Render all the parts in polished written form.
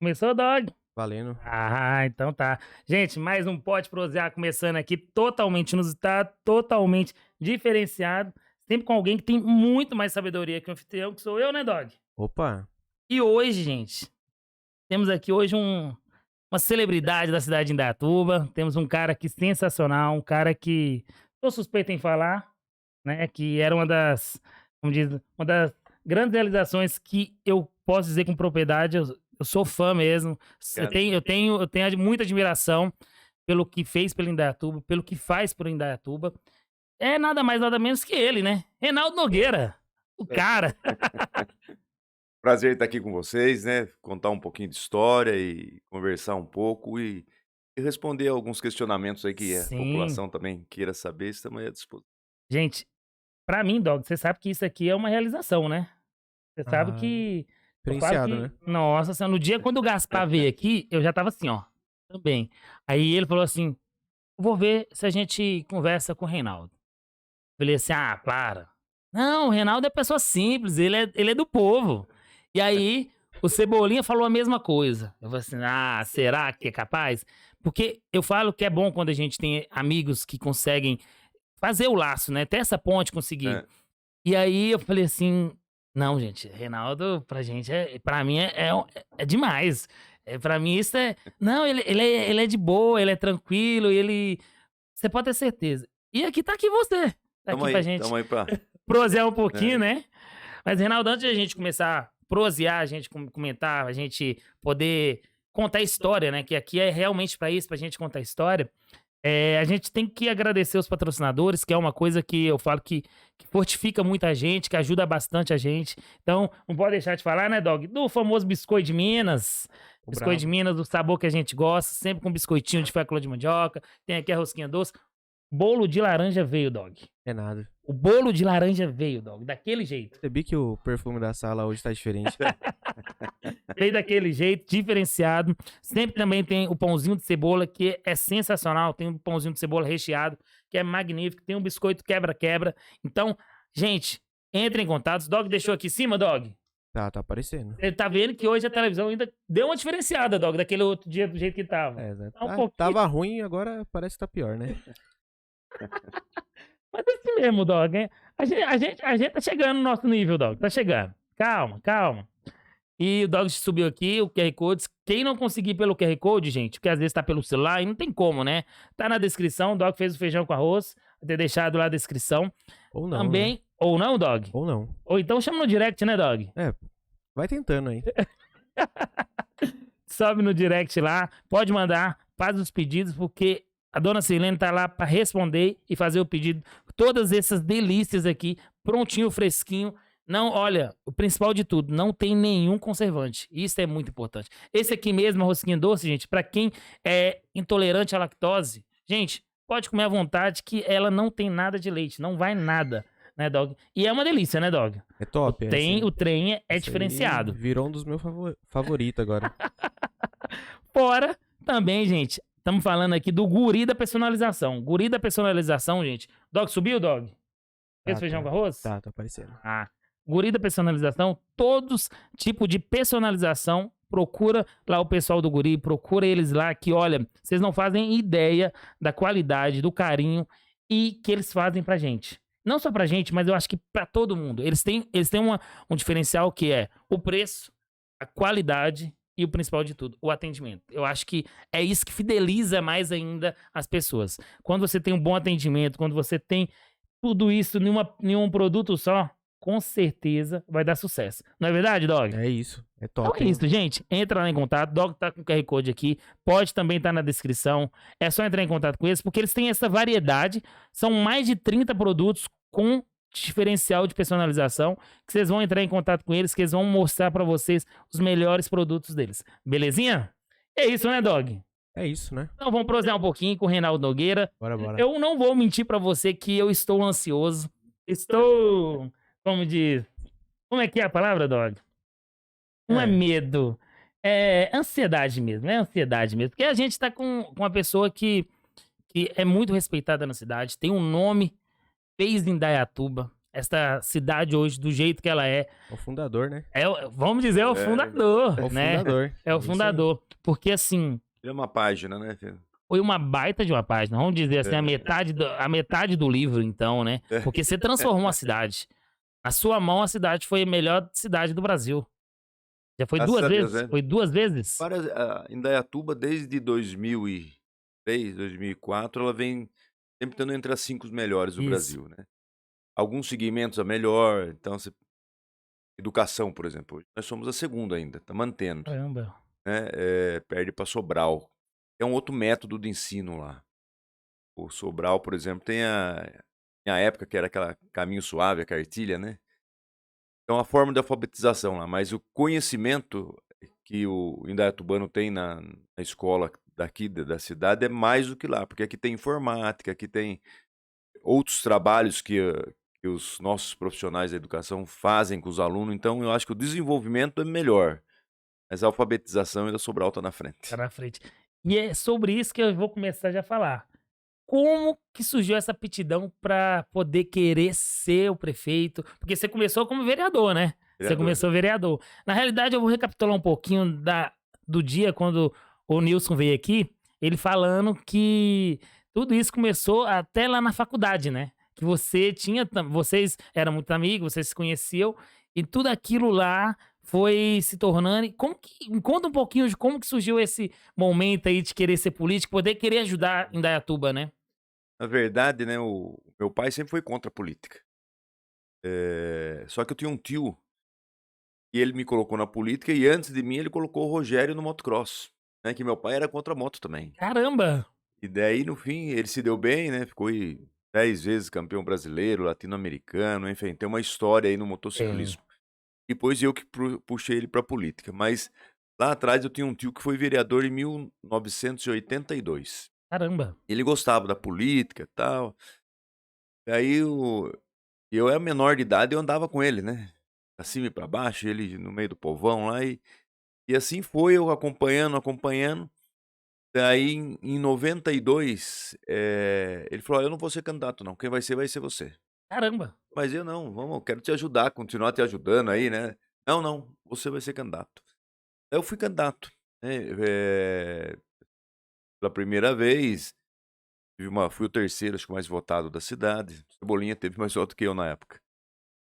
Começou, Dog? Valendo. Ah, então tá. Gente, mais um Pode Prosear começando aqui, totalmente inusitado, totalmente diferenciado, sempre com alguém que tem muito mais sabedoria que o anfitrião, que sou eu, né, Dog? Opa, E hoje, gente, temos aqui hoje uma celebridade da cidade de Indaiatuba, temos um cara aqui sensacional, um cara que tô suspeito em falar, né, que era uma das, como diz, uma das grandes realizações que eu posso dizer com propriedade, eu sou fã mesmo, Obrigado. eu tenho muita admiração pelo que fez pelo Indaiatuba, pelo que faz por Indaiatuba. É nada mais, nada menos que ele, né? Reinaldo Nogueira, o cara. Prazer estar aqui com vocês, né? Contar um pouquinho de história e conversar um pouco e responder alguns questionamentos aí que a Sim. população também queira saber, estamos aí à disposição. Gente, pra mim, Dog, você sabe que isso aqui é uma realização, né? Você sabe ah, que eu falo diferenciado, que, né? nossa senhora, no dia quando o Gaspar veio aqui, eu já tava assim, ó, também. Aí ele falou assim: vou ver se a gente conversa com o Reinaldo. Falei assim: ah, para. Não, o Reinaldo é pessoa simples, ele é do povo. E aí, o Cebolinha falou a mesma coisa. Eu falei assim: ah, será que é capaz? Porque eu falo que é bom quando a gente tem amigos que conseguem fazer o laço, né? Ter essa ponte, conseguir. É, E aí eu falei assim: não, gente, Reinaldo, pra mim é demais. Pra mim isso é. Não, ele é de boa, ele é tranquilo, ele. Você pode ter certeza. E aqui tá aqui você. Tá aqui pra gente tamo aí pra... prosear um pouquinho, É, né? Mas, Reinaldo, antes de a gente começar a prosear, a gente comentar, a gente poder contar história, né? Que aqui é realmente pra isso, pra gente contar história. A gente tem que agradecer os patrocinadores, que é uma coisa que eu falo que fortifica muita gente, que ajuda bastante a gente. Então, não pode deixar de falar, né, Dog? Do famoso Biscoito de Minas. O Biscoito de brabo. Minas, do sabor que a gente gosta, sempre com biscoitinho de fécula de mandioca. Tem aqui a rosquinha doce. Bolo de laranja veio, Dog. É nada. O bolo de laranja veio, Dog, daquele jeito. Percebi que o perfume da sala hoje tá diferente. Veio daquele jeito, diferenciado. Sempre também tem o pãozinho de cebola, que é sensacional. Tem um pãozinho de cebola recheado, que é magnífico. Tem um biscoito quebra-quebra. Então, gente, entre em contato. Dog deixou aqui em cima, Dog. Tá aparecendo. Ele tá vendo que hoje a televisão ainda deu uma diferenciada, Dog, daquele outro dia do jeito que tava. É, né? Tá um pouquinho. Tava ruim, agora parece que tá pior, né? Mas é assim mesmo, Dog. Hein? A gente tá chegando no nosso nível, Dog. Tá chegando. Calma, calma. E o Dog subiu aqui, o QR Code. Quem não conseguir pelo QR Code, gente, que às vezes tá pelo celular, e não tem como, né? Tá na descrição, o Dog fez o feijão com arroz, vou ter deixado lá a descrição. Ou não. Também, Né? ou não, Dog? Ou não. Ou então chama no direct, né, Dog? É, vai tentando aí. Sobe no direct lá, pode mandar, faz os pedidos, porque a dona Silene tá lá pra responder e fazer o pedido. Todas essas delícias aqui, prontinho, fresquinho. Não, olha, o principal de tudo, não tem nenhum conservante. Isso é muito importante. Esse aqui mesmo, a rosquinha doce, gente, pra quem é intolerante à lactose, gente, pode comer à vontade que ela não tem nada de leite, não vai nada, né, Dog? E é uma delícia, né, Dog? É top. O trem é esse aí diferenciado. Virou um dos meus favoritos agora. Fora também, gente, estamos falando aqui do guri da personalização. Guri da personalização, gente. Dog subiu, Dog? Fez feijão com arroz? Tá aparecendo. Ah, guri da personalização, todos tipo de personalização, procura lá o pessoal do guri, procura eles lá que, olha, vocês não fazem ideia da qualidade, do carinho e que eles fazem pra gente. Não só pra gente, mas eu acho que pra todo mundo. Eles têm um diferencial que é o preço, a qualidade e o principal de tudo, o atendimento. Eu acho que é isso que fideliza mais ainda as pessoas. Quando você tem um bom atendimento, quando você tem tudo isso em um produto só, com certeza vai dar sucesso. Não é verdade, Dog? É isso. É Então top. é isso, gente. Entra lá em contato. Dog tá com o QR Code aqui. Pode também estar na descrição. É só entrar em contato com eles, porque eles têm essa variedade. São mais de 30 produtos com diferencial de personalização, que vocês vão entrar em contato com eles, que eles vão mostrar pra vocês os melhores produtos deles. Belezinha? É isso, né, Dog? É isso, né? Então vamos prosear um pouquinho com o Reinaldo Nogueira. Bora. Eu não vou mentir pra você que eu estou ansioso. Estou, como diz, como é que é a palavra, Dog? Não é medo, é ansiedade mesmo, é ansiedade mesmo. Porque a gente tá com uma pessoa que é muito respeitada na cidade, tem um nome, fez em Indaiatuba, essa cidade hoje do jeito que ela é. É o fundador, né? Vamos dizer, é o fundador, É o né? fundador. É o Isso aí. fundador. Porque, assim, É uma página, né? foi uma baita de uma página. Vamos dizer assim, É. a metade do livro, então, né? É. Porque você transformou a cidade. Na sua mão, a cidade foi a melhor cidade do Brasil. Já foi Graças duas a Deus, vezes? né? Foi 2 vezes? Indaiatuba, desde 2003, 2004, ela vem sempre estando entre as 5 melhores do Isso. Brasil, né? Alguns segmentos a melhor, então, educação, por exemplo, hoje nós somos a segunda ainda, tá mantendo, Caramba. né? Perde para Sobral. É um outro método de ensino lá. O Sobral, por exemplo, tem a época que era aquela caminho suave, a cartilha, né? Então, a forma de alfabetização lá, mas o conhecimento que o indaiatubano tem na escola daqui da cidade é mais do que lá, porque aqui tem informática, aqui tem outros trabalhos que os nossos profissionais da educação fazem com os alunos, então eu acho que o desenvolvimento é melhor, mas a alfabetização ainda Sobral tá na frente. Tá na frente. E é sobre isso que eu vou começar já a falar. Como que surgiu essa aptidão para poder querer ser o prefeito? Porque você começou como vereador, né? Você Vereador. começou vereador. Na realidade, eu vou recapitular um pouquinho do dia quando o Nilson veio aqui, ele falando que tudo isso começou até lá na faculdade, né? Que vocês eram muito amigos, vocês se conheciam, e tudo aquilo lá foi se tornando. Me conta um pouquinho de como que surgiu esse momento aí de querer ser político, poder querer ajudar em Indaiatuba, né? Na verdade, né, o meu pai sempre foi contra a política. Só que eu tinha um tio e ele me colocou na política e antes de mim ele colocou o Rogério no motocross, né, que meu pai era contra a moto também. Caramba! E daí no fim ele se deu bem, né, ficou 10 vezes campeão brasileiro, latino-americano, enfim, tem uma história aí no motociclismo. Depois eu que puxei ele pra política, mas lá atrás eu tinha um tio que foi vereador em 1982. Caramba! Ele gostava da política e tal. E aí eu era menor de idade, eu andava com ele, né? Pra cima e pra baixo, ele no meio do povão lá. E assim foi, eu acompanhando, acompanhando. Daí em 92, ele falou: "Ó, eu não vou ser candidato, não. Quem vai ser você." Caramba! Mas eu não, vamos, eu quero te ajudar, continuar te ajudando aí, né? Não, não, você vai ser candidato. Aí eu fui candidato, né? Pela primeira vez. Fui o terceiro, acho que mais votado da cidade. Cebolinha teve mais voto que eu na época,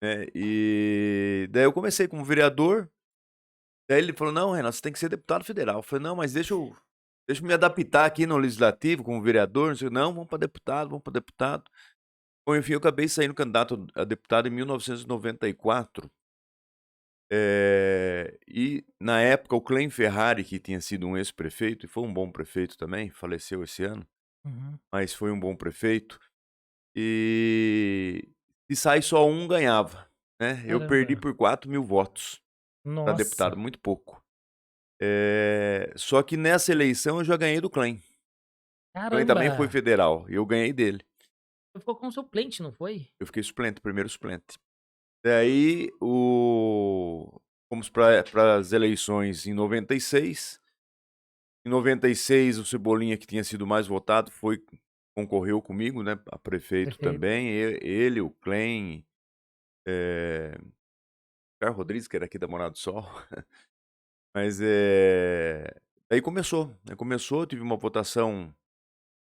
né, e daí eu comecei como vereador, daí ele falou: "Não, Renato, você tem que ser deputado federal." Eu falei: "Não, mas deixa eu me adaptar aqui no legislativo como vereador." Não sei, "Não, vamos para deputado, vamos para deputado." Bom, enfim, eu acabei saindo candidato a deputado em 1994. E na época o Clem Ferrari, que tinha sido um ex-prefeito e foi um bom prefeito também, faleceu esse ano, Uhum. mas foi um bom prefeito. E se sai só um, ganhava, né. Eu perdi Caramba! por 4.000 votos para deputado, Nossa! muito pouco. Só que nessa eleição eu já ganhei do Clem. O Clem também foi Caramba! federal e eu ganhei dele. Você ficou como suplente, não foi? Eu fiquei suplente, primeiro suplente. Daí fomos para as eleições em 96. Em 96 o Cebolinha, que tinha sido mais votado, concorreu comigo, né, a prefeito Perfeito. também, ele, o Clem, Carlos Rodrigues, que era aqui da Morada do Sol. Mas, aí começou, tive uma votação,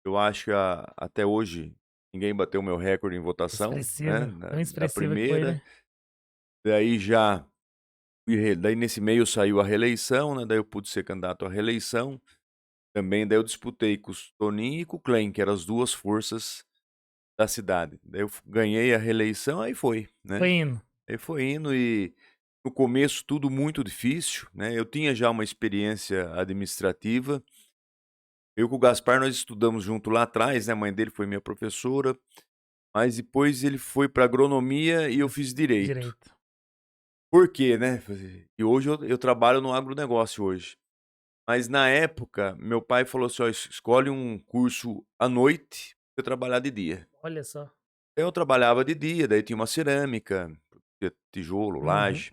eu acho que até hoje ninguém bateu o meu recorde em votação, né, Expressivo. Tão da expressiva que foi, primeira. né? Daí daí nesse meio saiu a reeleição, né, daí eu pude ser candidato à reeleição. Também daí eu disputei com o Toninho e com o Clem, que eram as 2 forças da cidade. Daí eu ganhei a reeleição, aí foi, né. Foi indo. Aí foi indo e no começo tudo muito difícil, né, eu tinha já uma experiência administrativa. Eu com o Gaspar nós estudamos junto lá atrás, né, a mãe dele foi minha professora, mas depois ele foi para agronomia e eu fiz direito. Direito. Por quê, né? E hoje eu trabalho no agronegócio hoje. Mas na época, meu pai falou assim: "Ó, escolhe um curso à noite pra eu trabalhar de dia." Olha só. Eu trabalhava de dia, daí tinha uma cerâmica, tinha tijolo, Uhum. laje.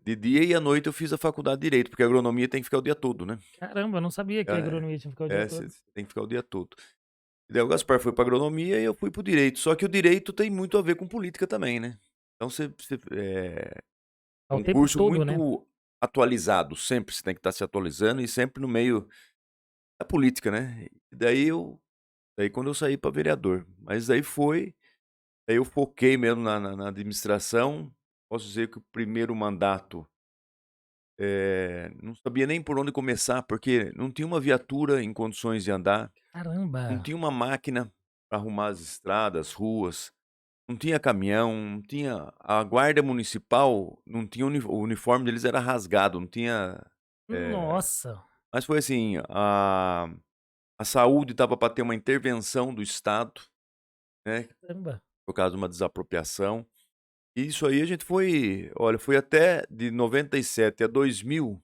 De dia e à noite eu fiz a faculdade de Direito, porque a agronomia tem que ficar o dia todo, né. Caramba, eu não sabia que a É, agronomia tinha que ficar o dia todo. você tem que ficar o dia todo. E daí o Gaspar foi para agronomia e eu fui para o direito. Só que o direito tem muito a ver com política também, né? Então é Ao um tempo curso todo, né? muito atualizado, sempre você tem que estar se atualizando e sempre no meio da política, né? E daí quando eu saí para vereador, mas daí eu foquei mesmo na administração. Posso dizer que o primeiro mandato não sabia nem por onde começar, porque não tinha uma viatura em condições de andar, não Caramba! tinha uma máquina para arrumar as estradas, ruas, não tinha caminhão, não tinha. A guarda municipal não tinha o uniforme deles era rasgado, não tinha. eh, Nossa! mas foi assim, a saúde estava para ter uma intervenção do Estado, né, Caramba! por causa de uma desapropriação. E isso aí a gente foi, olha, foi até de 97 a 2000,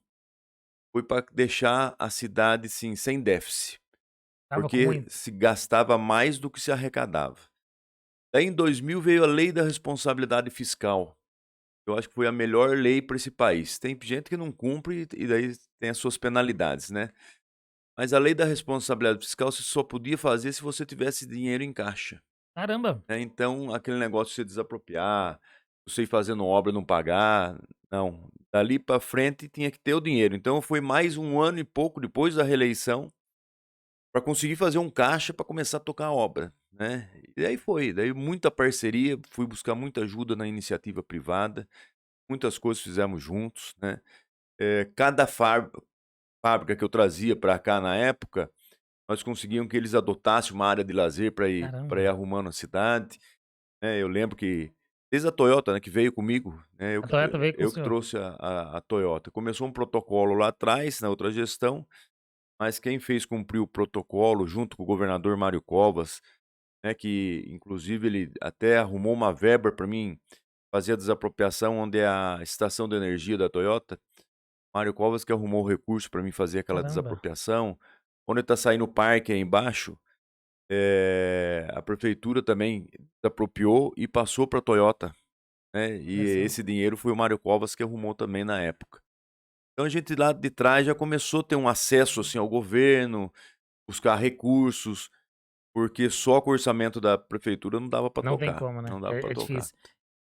foi para deixar a cidade, sim, sem déficit, Tava com porque muito. se gastava mais do que se arrecadava. Daí em 2000 veio a Lei da Responsabilidade Fiscal. Eu acho que foi a melhor lei para esse país. Tem gente que não cumpre e daí tem as suas penalidades, né. Mas a Lei da Responsabilidade Fiscal você só podia fazer se você tivesse dinheiro em caixa, Caramba! né. Então aquele negócio de você desapropriar, você ir fazendo obra e não pagar, não. Dali para frente tinha que ter o dinheiro. Então foi mais um ano e pouco depois da reeleição para conseguir fazer um caixa para começar a tocar a obra, né. E aí foi, daí muita parceria, fui buscar muita ajuda na iniciativa privada, muitas coisas fizemos juntos, né. Cada fábrica que eu trazia para cá na época, nós conseguíamos que eles adotassem uma área de lazer para ir Caramba! arrumando a cidade, né. Eu lembro que desde a Toyota, né, que veio comigo, né, A Toyota veio com o eu que senhor. trouxe a Toyota. Começou um protocolo lá atrás, na outra gestão, mas quem fez cumprir o protocolo junto com o governador Mário Covas, né, que inclusive ele até arrumou uma verba para mim fazer a desapropriação onde é a estação de energia da Toyota. Mário Covas que arrumou o recurso para mim fazer aquela Caramba! desapropriação. Quando está saindo o parque aí embaixo, a prefeitura também desapropriou e passou para a Toyota, né, e Olha só. esse dinheiro foi o Mário Covas que arrumou também na época. Então a gente lá de trás já começou a ter um acesso, assim, ao governo, buscar recursos, porque só com o orçamento da prefeitura não dava para Não tem tocar, como, né? não dava para É tocar. difícil.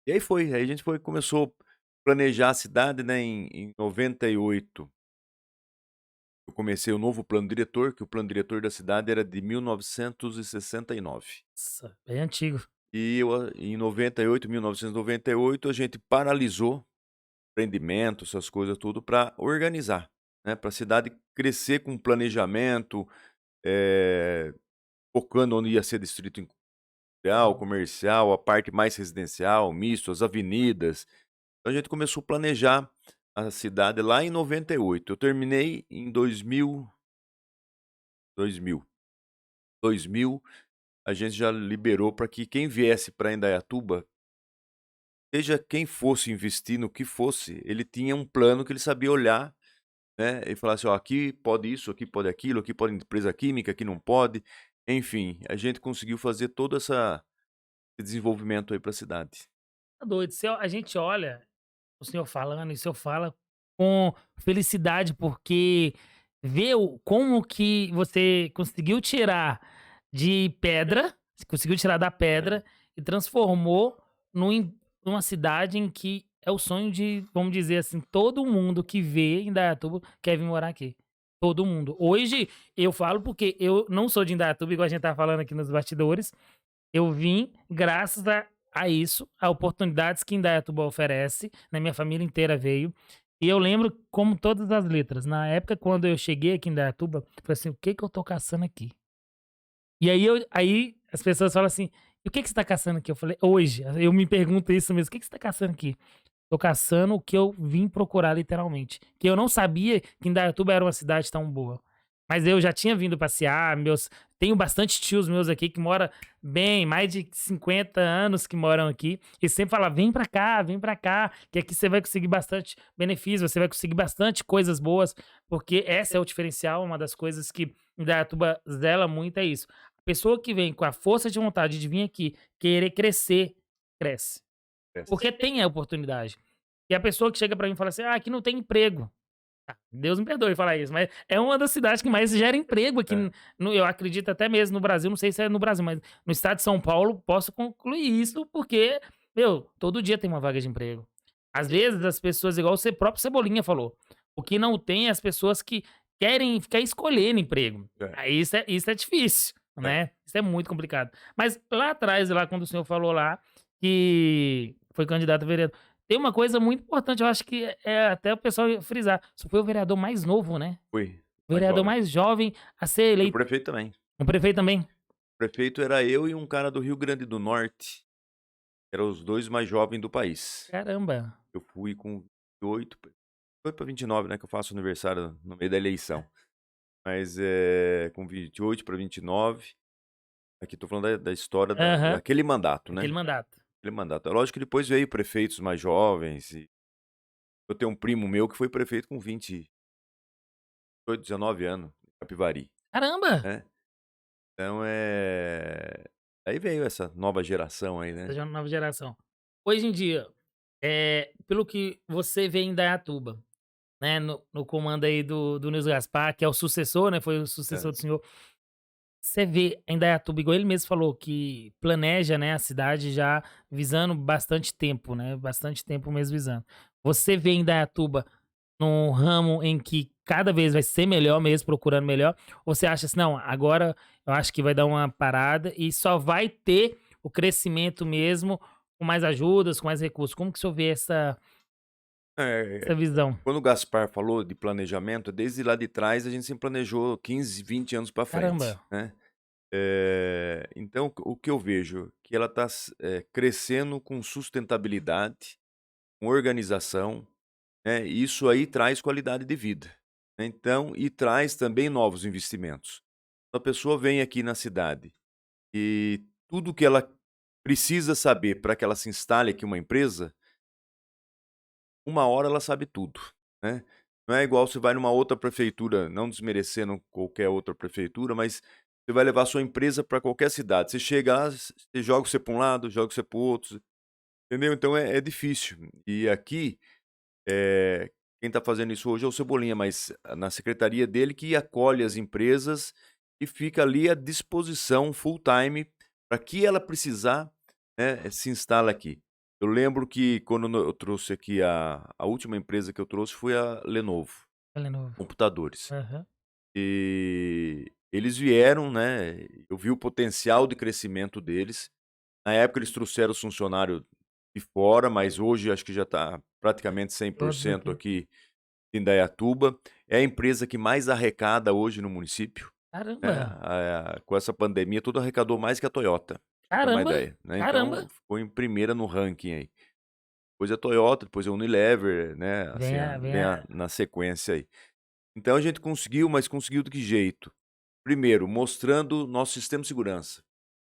E aí foi, aí a gente começou a planejar a cidade, né, em 98. Eu comecei o novo plano diretor, que o plano diretor da cidade era de 1969. Nossa, bem antigo. E em 98, 1998, a gente paralisou empreendimento, essas coisas tudo, para organizar, né, para a cidade crescer com planejamento, eh, focando onde ia ser distrito industrial, comercial, a parte mais residencial, misto, as avenidas. Então a gente começou a planejar a cidade lá em 98. Eu terminei em 2000. 2000, a gente já liberou para que quem viesse para Indaiatuba, seja quem fosse investir no que fosse, ele tinha um plano que ele sabia olhar, né, e falar assim: "Ó, aqui pode isso, aqui pode aquilo, aqui pode empresa química, aqui não pode". Enfim, a gente conseguiu fazer todo esse desenvolvimento aí para a cidade. Tá doido. A gente olha o senhor falando e o senhor fala com felicidade, porque vê como que você conseguiu tirar de pedra, você conseguiu tirar da É. pedra e transformou numa cidade em que é o sonho de, vamos dizer assim, todo mundo que vê Indaiatuba quer vir morar aqui. Todo mundo. Hoje eu falo porque eu não sou de Indaiatuba, igual a gente tá falando aqui nos bastidores. Eu vim graças a isso, a oportunidades que Indaiatuba oferece, né, minha família inteira veio. E eu lembro como todas as letras, na época quando eu cheguei aqui em Indaiatuba, eu falei assim: "O que que eu tô caçando aqui?". E aí as pessoas falam assim: "E o que que você tá caçando aqui?". Eu falei hoje, eu me pergunto isso mesmo: "O que que você tá caçando aqui?". Tô caçando o que eu vim procurar literalmente, que eu não sabia que Indaiatuba era uma cidade tão boa. Mas eu já tinha vindo passear, tenho bastante tios meus aqui que mora bem, mais de 50 anos que moram aqui, e sempre fala: vem pra cá, que aqui você vai conseguir bastante benefício, você vai conseguir bastante coisas boas", porque essa é o diferencial, uma das coisas que Indaiatuba zela muito é isso. A pessoa que vem com a força de vontade de vir aqui, querer crescer, cresce. É. Porque tem a oportunidade. E a pessoa que chega pra mim e fala assim: "Ah, aqui não tem emprego". Deus me perdoe falar isso, mas é uma das cidades que mais gera emprego aqui, É. eu acredito até mesmo no Brasil, não sei se é no Brasil, mas no estado de São Paulo posso concluir isso, porque, meu, todo dia tem uma vaga de emprego. Às vezes as pessoas, igual o próprio Cebolinha falou, o que não tem é as pessoas que querem ficar escolhendo emprego. É. Aí isso é difícil, né? Isso é muito complicado. Mas lá atrás, lá quando o senhor falou lá que foi candidato a vereador, tem uma coisa muito importante, eu acho que é até o pessoal frisar. Você foi o vereador mais novo, né? Foi. O Mais vereador jovem. mais jovem a ser O eleito. prefeito também. O prefeito também? O prefeito era eu e um cara do Rio Grande do Norte. Eram os dois mais jovens do país. Caramba. Eu fui com 28, foi para 29, né? Que eu faço aniversário no meio da eleição. Mas com 28 para 29. Aqui tô falando da história Aham. daquele mandato, né? Aquele mandato. Aquele mandato. É lógico que depois veio prefeitos mais jovens. E eu tenho um primo meu que foi prefeito com 28, 19 anos, em Capivari. Caramba! Né? Então aí veio essa nova geração aí, né? Essa nova geração. Hoje em dia, pelo que você vê em Indaiatuba, né, no comando aí do Nils Gaspar, que é o sucessor, né, foi o sucessor do senhor. Você vê em Indaiatuba, igual ele mesmo falou, que planeja, né, a cidade já visando bastante tempo, né, bastante tempo mesmo visando. Você vê em Indaiatuba num ramo em que cada vez vai ser melhor mesmo, procurando melhor, ou você acha assim, não, agora eu acho que vai dar uma parada e só vai ter o crescimento mesmo com mais ajudas, com mais recursos? Como que o senhor vê essa É, visão? quando o Gaspar falou de planejamento, desde lá de trás a gente sempre planejou 15, 20 anos para frente, Caramba. né? Então, o que eu vejo que ela está crescendo com sustentabilidade, com organização, né? E isso aí traz qualidade de vida, né? Então, e traz também novos investimentos. A pessoa vem aqui na cidade e tudo que ela precisa saber para que ela se instale aqui uma empresa, uma hora ela sabe tudo, né? Não é igual você vai numa outra prefeitura, não desmerecendo qualquer outra prefeitura, mas você vai levar sua empresa para qualquer cidade. Você chega lá, você joga você para um lado, joga você para o outro, entendeu? Então é difícil. E aqui, quem está fazendo isso hoje é o Cebolinha, mas na secretaria dele que acolhe as empresas e fica ali à disposição full time para que ela precisar, né, se instala aqui. Eu lembro que quando eu trouxe aqui a última empresa que eu trouxe foi a Lenovo Lenovo. Computadores. Aham. E eles vieram, né? Eu vi o potencial de crescimento deles. Na época eles trouxeram os funcionários de fora, mas hoje acho que já está praticamente Todos 100% aqui. aqui em Indaiatuba. É a empresa que mais arrecada hoje no município, né? Caramba. Com essa pandemia, tudo arrecadou mais que a Toyota, pra ter uma Caramba. ideia, né? Caramba. Então ficou em primeira no ranking aí. Depois a Toyota, depois a Unilever, né? Assim, Vem vem a na sequência aí. Então a gente conseguiu, mas conseguiu de que jeito? Primeiro, mostrando nosso sistema de segurança,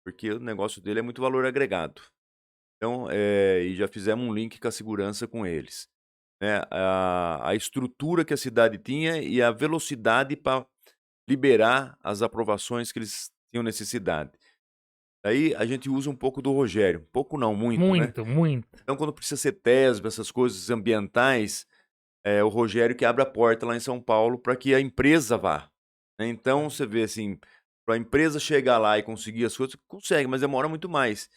porque o negócio dele é muito valor agregado. Então, e já fizemos um link com a segurança com eles, né? A estrutura que a cidade tinha e a velocidade para liberar as aprovações que eles tinham necessidade. Aí a gente usa um pouco do Rogério, pouco não, muito, né? muito, muito. Então, quando precisa ser TESB, essas coisas ambientais, é o Rogério que abre a porta lá em São Paulo para que a empresa vá, né? Então, você vê assim, para a empresa chegar lá e conseguir as coisas, consegue, mas demora muito mais.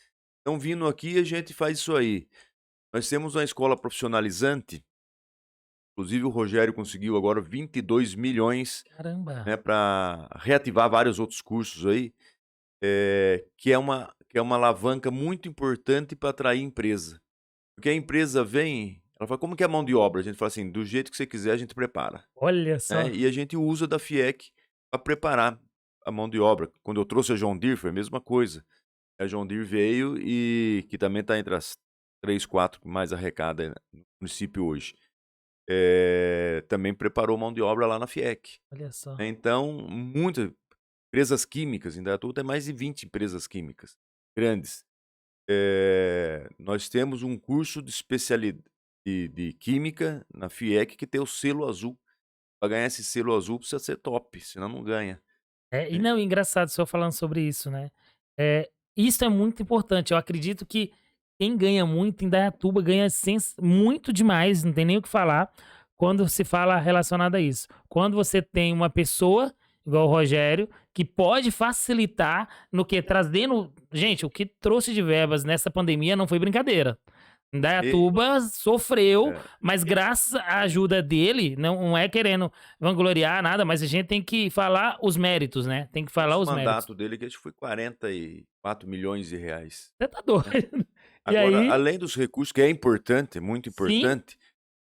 Então, vindo aqui, a gente faz isso aí. Nós temos uma escola profissionalizante, inclusive o Rogério conseguiu agora 22 milhões, Caramba. né, para reativar vários outros cursos aí, que é uma alavanca muito importante para atrair empresa. Porque a empresa vem, ela fala, como que é a mão de obra? A gente fala assim, do jeito que você quiser, a gente prepara, Olha só. né? E a gente usa da FIEC para preparar a mão de obra. Quando eu trouxe a John Deere, foi a mesma coisa. A John Deere veio e que também está entre as 3, 4 que mais arrecada no município hoje. Também preparou mão de obra lá na FIEC. Olha só. Então, muitas empresas químicas, em Indaiatuba tem mais de 20 empresas químicas grandes. Nós temos um curso de especialidade de química na FIEC que tem o selo azul. Para ganhar esse selo azul precisa ser top, senão não ganha. E não, engraçado o senhor falando sobre isso, né? Isso é muito importante. Eu acredito que quem ganha muito em Indaiatuba ganha muito demais, não tem nem o que falar, quando se fala relacionado a isso. Quando você tem uma pessoa, igual o Rogério, que pode facilitar no que trazendo. Gente, o que trouxe de verbas nessa pandemia não foi brincadeira. Indaiatuba sofreu, É. mas graças à ajuda dele, não é querendo vangloriar nada, mas a gente tem que falar os méritos, né? Tem que falar Esse os méritos. mandato dele, que acho que foi 44 milhões de reais. Você tá doido. E Agora, aí, além dos recursos, que é importante, muito sim, importante,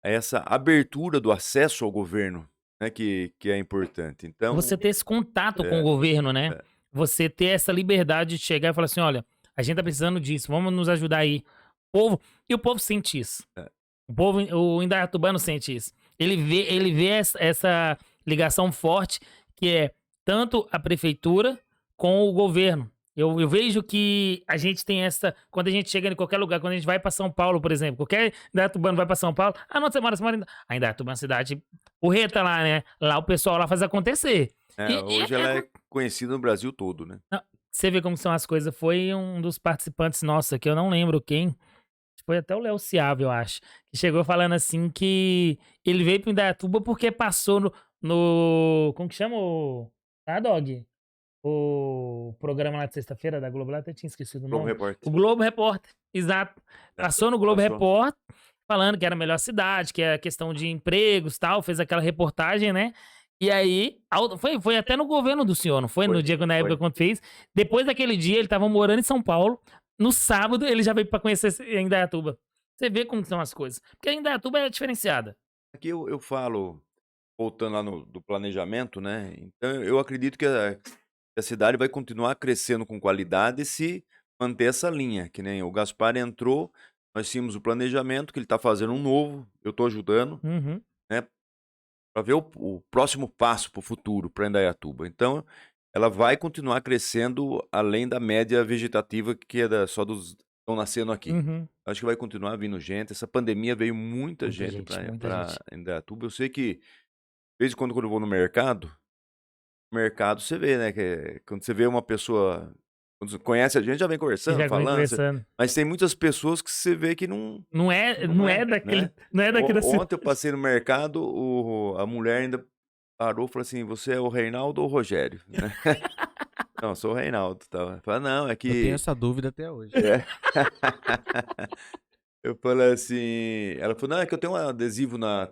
é essa abertura do acesso ao governo, né, que é importante. Então, você ter esse contato com o é, governo, né? é, Você ter essa liberdade de chegar e falar assim: olha, a gente tá precisando disso, vamos nos ajudar aí. Povo, e o povo sente isso. é. O povo, o indaiatubano sente isso. Ele vê essa ligação forte que é tanto a prefeitura com o governo. Eu vejo que a gente tem essa. Quando a gente chega em qualquer lugar, quando a gente vai para São Paulo, por exemplo, qualquer indaiatubano vai para São Paulo, não, você mora em Indaiatuba é uma cidade porreta lá, né? Lá o pessoal lá faz acontecer. Hoje ela é conhecida no Brasil todo, né? Não, você vê como são as coisas. Foi um dos participantes nossa, que eu não lembro quem. Foi até o Léo Ciave, eu acho. Que chegou falando assim que ele veio pro Indaiatuba porque passou como que chama o. Ah, Dog? O programa lá de sexta-feira da Globo, lá até tinha esquecido o Globo nome. Repórter. O Globo Repórter, exato. Passou no Globo Passou. Repórter, falando que era a melhor cidade, que é questão de empregos e tal, fez aquela reportagem, né? E aí, foi até no governo do senhor, não foi? Foi, No dia, na época, foi. quando fez. Depois daquele dia, ele tava morando em São Paulo. No sábado, ele já veio pra conhecer Indaiatuba. Você vê como são as coisas. Porque a Indaiatuba é diferenciada. Aqui eu falo, voltando lá do planejamento, né? Então, eu acredito que a cidade vai continuar crescendo com qualidade se manter essa linha. Que nem o Gaspar entrou, nós tínhamos o planejamento, que ele está fazendo um novo, eu estou ajudando, Uhum. né? Para ver o próximo passo para o futuro, para Indaiatuba. Então, ela vai continuar crescendo além da média vegetativa que é só dos que estão nascendo aqui. Uhum. Acho que vai continuar vindo gente. Essa pandemia veio muita gente muita para gente. Indaiatuba. Eu sei que, de vez em quando eu vou no mercado você vê, né? Quando você vê uma pessoa. Quando você conhece a gente, já vem conversando, Já vem falando. conversando. Mas tem muitas pessoas que você vê que não. Não é daquele. Né? Não é daquele assim. Ontem eu passei no mercado, a mulher ainda parou e falou assim: você é o Reinaldo ou o Rogério? Né? Não, eu sou o Reinaldo. Tá? Fala, não, é Eu tenho que. essa dúvida até hoje. É. Eu falei assim. Ela falou: não, é que eu tenho um adesivo na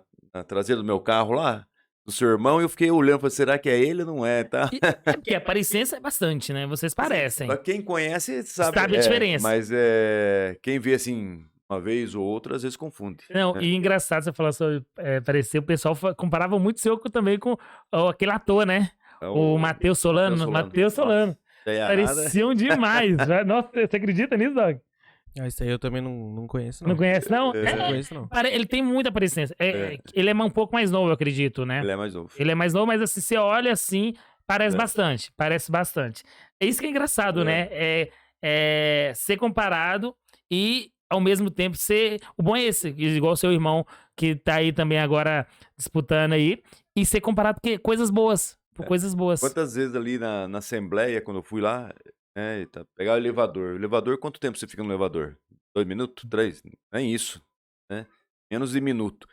traseira do meu carro lá, do seu irmão, e eu fiquei olhando, falei, será que é ele ou não é? Tá? É porque a parecência é bastante, né? Vocês parecem. Pra quem conhece, sabe. Sabe a diferença. Mas quem vê assim, uma vez ou outra, às vezes confunde. Não, né? e engraçado você falar sobre parecer, o pessoal comparava muito o seu também com aquele ator, né? É O Matheus Solano. Matheus Solano. Pareciam demais. Nossa, você acredita nisso, Dog? Isso aí eu também não conheço, não. Não conhece, não? Não conheço, não. Ele tem muita parecência. Ele é um pouco mais novo, eu acredito, né? Ele é mais novo. Ele é mais novo, mas assim, você olha assim, parece bastante. Parece bastante. É isso que é engraçado, né? É ser comparado e, ao mesmo tempo, ser... O bom é esse, igual o seu irmão, que tá aí também agora disputando aí, e ser comparado com coisas boas. Por coisas boas. Quantas vezes ali na Assembleia, quando eu fui lá, pegar o elevador. O elevador, quanto tempo você fica no elevador? 2 minutos? 3? Nem isso, né? Menos de minuto.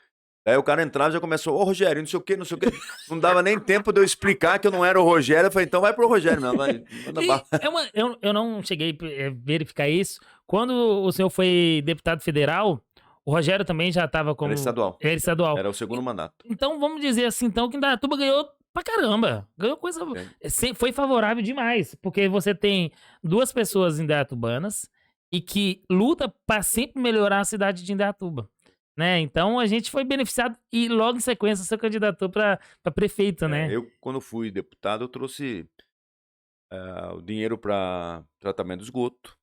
Aí o cara entrava e já começou, ô Rogério, não sei o quê, não sei o quê. Não dava nem tempo de eu explicar que eu não era o Rogério. Eu falei, então vai pro Rogério, não. Eu não cheguei a verificar isso. Quando o senhor foi deputado federal, o Rogério também já estava como... Era estadual. Era estadual. Era o segundo mandato. Então, vamos dizer assim, então, que Indaiatuba ganhou pra caramba. Ganhou coisa... Foi favorável demais, porque você tem 2 pessoas indaiatubanas e que luta pra sempre melhorar a cidade de Indaiatuba. Né? Então, a gente foi beneficiado e logo em sequência você candidatou pra prefeito, né? Eu, quando fui deputado, eu trouxe o dinheiro para tratamento de esgoto.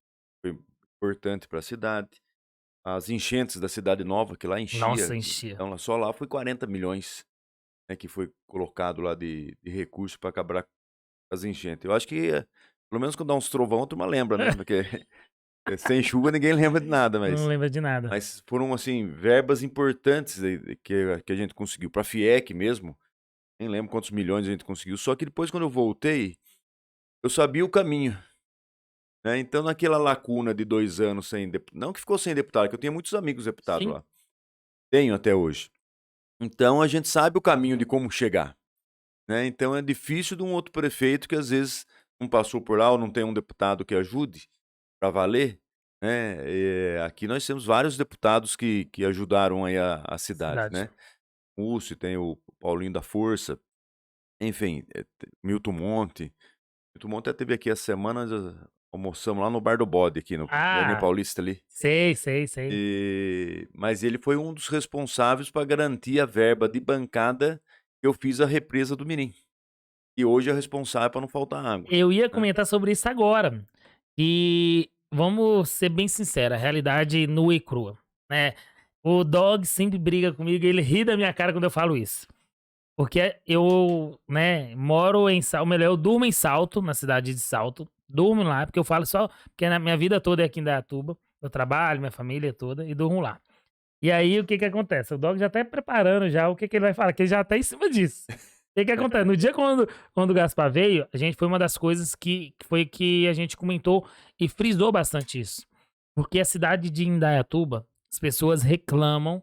Foi importante para a cidade. As enchentes da Cidade Nova, que lá enchia. Nossa, enchia. Então, só lá foi 40 milhões, né, que foi colocado lá de recurso para acabar com as enchentes. Eu acho que, pelo menos quando dá uns trovão, a turma lembra, né? Porque sem chuva ninguém lembra de nada. Não lembra de nada. Mas foram, assim, verbas importantes que a gente conseguiu. Para a FIEC mesmo, nem lembro quantos milhões a gente conseguiu. Só que depois, quando eu voltei, eu sabia o caminho. Né? Então, naquela lacuna de 2 anos sem deputado, não que ficou sem deputado, que eu tinha muitos amigos deputados Sim. lá. Tenho até hoje. Então a gente sabe o caminho de como chegar, né? Então é difícil de um outro prefeito que às vezes não passou por lá ou não tem um deputado que ajude para valer, né? Aqui nós temos vários deputados que ajudaram aí a cidade, Cidade. né? Múcio, tem o Paulinho da Força, enfim, Milton Monte. Milton Monte até teve aqui essa semana, nós almoçamos lá no Bar do Bode, aqui no Jardim Ah, Paulista ali. sei. Mas ele foi um dos responsáveis para garantir a verba de bancada que eu fiz a represa do Mirim. E hoje é responsável para não faltar água, Eu ia né? comentar sobre isso agora. E vamos ser bem sinceros, a realidade nua e crua, né? O Dog sempre briga comigo, ele ri da minha cara quando eu falo isso. Porque eu, né, moro em Salto, melhor, eu durmo em Salto, na cidade de Salto. Durmo lá, porque eu falo só, porque na minha vida toda é aqui em Indaiatuba. Eu trabalho, minha família toda, e durmo lá. E aí, o que que acontece? O Dog já tá preparando já o que que ele vai falar, que ele já tá em cima disso. O que que acontece? No dia quando o Gaspar veio, a gente foi uma das coisas que foi que a gente comentou e frisou bastante isso. Porque a cidade de Indaiatuba, as pessoas reclamam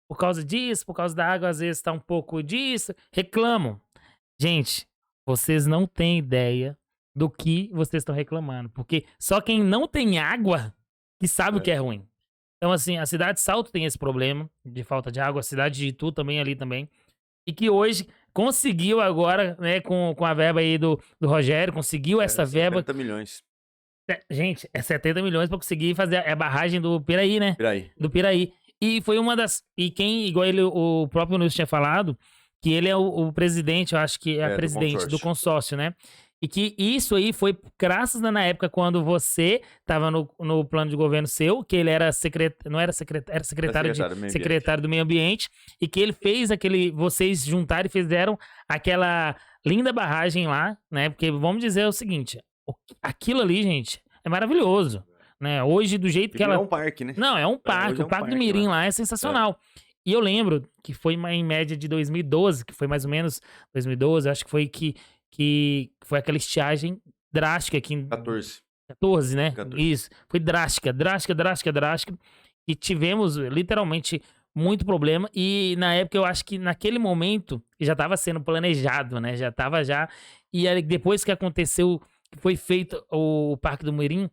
por causa disso, por causa da água, às vezes tá um pouco disso, reclamam. Gente, vocês não têm ideia do que vocês estão reclamando, porque só quem não tem água que sabe o que é ruim. Então, assim, a cidade de Salto tem esse problema de falta de água, a cidade de Itu também, ali também. E que hoje conseguiu agora, né, com a verba aí do Rogério, conseguiu essa verba. 70 milhões. Gente, é 70 milhões pra conseguir fazer a barragem do Piraí, né? Por aí. Do Piraí. E foi uma das. E quem, igual ele, o próprio Nilson tinha falado, que ele é o presidente, eu acho que é a Do presidente do consórcio. consórcio, né? E que isso aí foi graças na época quando você estava no plano de governo seu, que ele era secretário, não era secretário, era secretário, Secretário do Meio secretário do Meio Ambiente, e que ele fez vocês juntaram e fizeram aquela linda barragem lá, né? Porque vamos dizer o seguinte, aquilo ali, gente, é maravilhoso, né? Hoje, do jeito que É ela... um parque, né? Não, é um Hoje parque. é O um Parque do parque Mirim lá. lá é sensacional. E eu lembro que foi em média de 2012, que foi mais ou menos 2012, acho que foi aquela estiagem drástica aqui em 14, né? 14. Isso. Foi drástica. E tivemos literalmente muito problema. E na época eu acho que naquele momento já estava sendo planejado, né? Já estava já. E aí, depois que aconteceu, que foi feito o Parque do Mirim,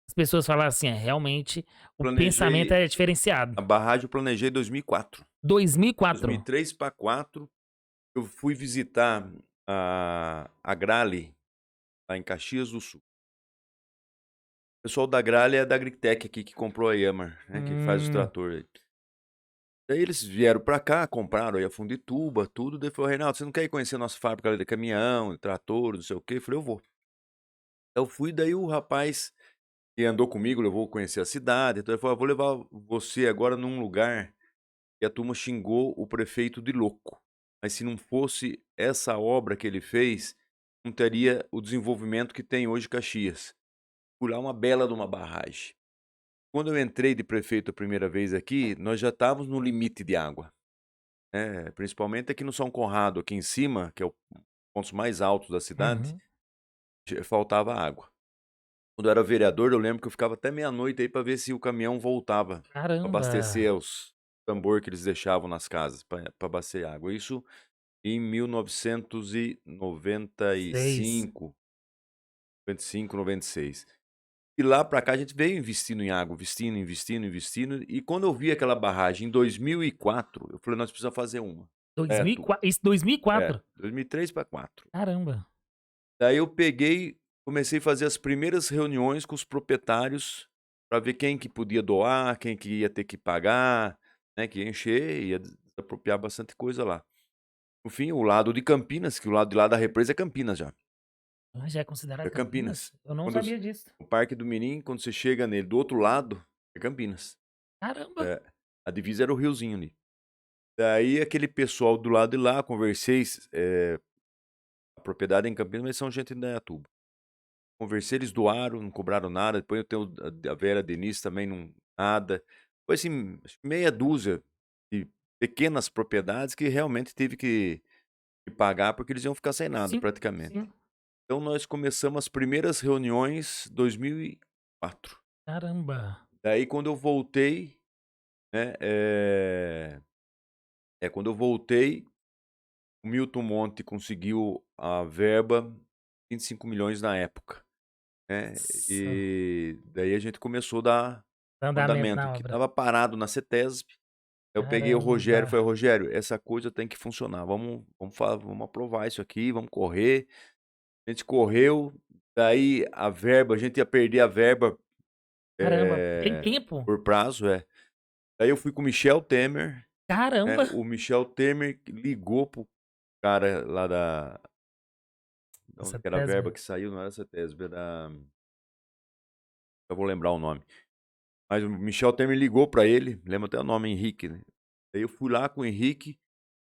as pessoas falaram assim, realmente o pensamento é diferenciado. A barragem eu planejei em 2004. 2004. 2003 para 2004, eu fui visitar a Grale, lá em Caxias do Sul. O pessoal da Grale é da Agritec aqui, que comprou a Yamar, né, que faz os tratores aí. Daí eles vieram pra cá, compraram aí a Fundituba, tudo. Daí falou, Reinaldo, você não quer ir conhecer a nossa fábrica de caminhão, de trator, não sei o quê? Eu falei, eu vou. Eu fui, daí o rapaz que andou comigo levou a conhecer a cidade. Então ele falou, vou levar você agora num lugar que a turma xingou o prefeito de louco. Mas se não fosse essa obra que ele fez, não teria o desenvolvimento que tem hoje Caxias. Por lá uma bela de uma barragem. Quando eu entrei de prefeito a primeira vez aqui, nós já estávamos no limite de água, né? Principalmente aqui no São Conrado, aqui em cima, que é o pontos mais altos da cidade, faltava água. Quando eu era vereador, eu lembro que eu ficava até meia-noite aí para ver se o caminhão voltava para Caramba. abastecer os tambor que eles deixavam nas casas para abastecer água. Isso em 1995, 95, 96. E lá pra cá a gente veio investindo em água, investindo. E quando eu vi aquela barragem em 2004, eu falei, nós precisamos fazer uma. 2004, isso 2004? 2003 para 2004. Caramba. Daí eu peguei, comecei a fazer as primeiras reuniões com os proprietários para ver quem que podia doar, quem que ia ter que pagar, né, que ia encher, ia desapropriar bastante coisa lá. No fim, o lado de Campinas, que o lado de lá da represa é Campinas já. Já é considerado É Campinas. Eu não Quando sabia disso. O Parque do Mirim, quando você chega nele do outro lado, é Campinas. Caramba. A divisa era o riozinho ali. Daí aquele pessoal do lado de lá, conversei, a propriedade é em Campinas, mas são gente de Indaiatuba. Conversei, eles doaram, não cobraram nada. Depois eu tenho a Vera Denise também, não, nada. Foi assim, acho que meia dúzia de pequenas propriedades que realmente teve que pagar porque eles iam ficar sem nada, Sim, praticamente. sim. Então nós começamos as primeiras reuniões em 2004. Caramba. Daí quando eu voltei, né, Quando eu voltei, o Milton Monte conseguiu a verba, 25 milhões na época, né? Nossa, E daí a gente começou a dar andamento andamento, na que obra. estava parado na CETESB. Eu peguei o Rogério e Caramba. falei, Rogério, essa coisa tem que funcionar. Vamos aprovar isso aqui, vamos correr. A gente correu, daí a verba, a gente ia perder a verba Caramba. Tem eh, tempo? por prazo, é. Daí eu fui com o Michel Temer, né? Caramba. O Michel Temer ligou pro cara lá da onde Essa que era a verba tese. que saiu, não era CETESB, era... Eu vou lembrar o nome. Mas o Michel Temer ligou pra ele, lembro até o nome, Henrique, né? Daí eu fui lá com o Henrique,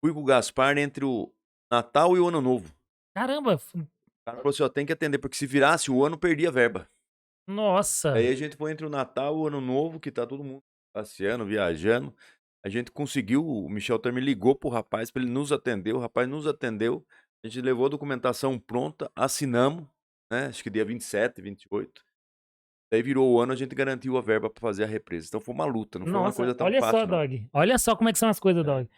fui com o Gaspar entre o Natal e o Ano Novo. Caramba. O cara falou assim, ó, tem que atender, porque se virasse o ano, perdia a verba. Aí Nossa. a gente foi entre o Natal e o Ano Novo, que tá todo mundo passeando, viajando. A gente conseguiu, o Michel Temer ligou pro rapaz pra ele nos atender, o rapaz nos atendeu, a gente levou a documentação pronta, assinamos, né? Acho que dia 27, 28. Daí virou o ano, a gente garantiu a verba pra fazer a represa. Então foi uma luta, não foi uma Nossa. coisa tão Olha só, fácil, não. Dog. Olha só como é que são as coisas, É. Dog.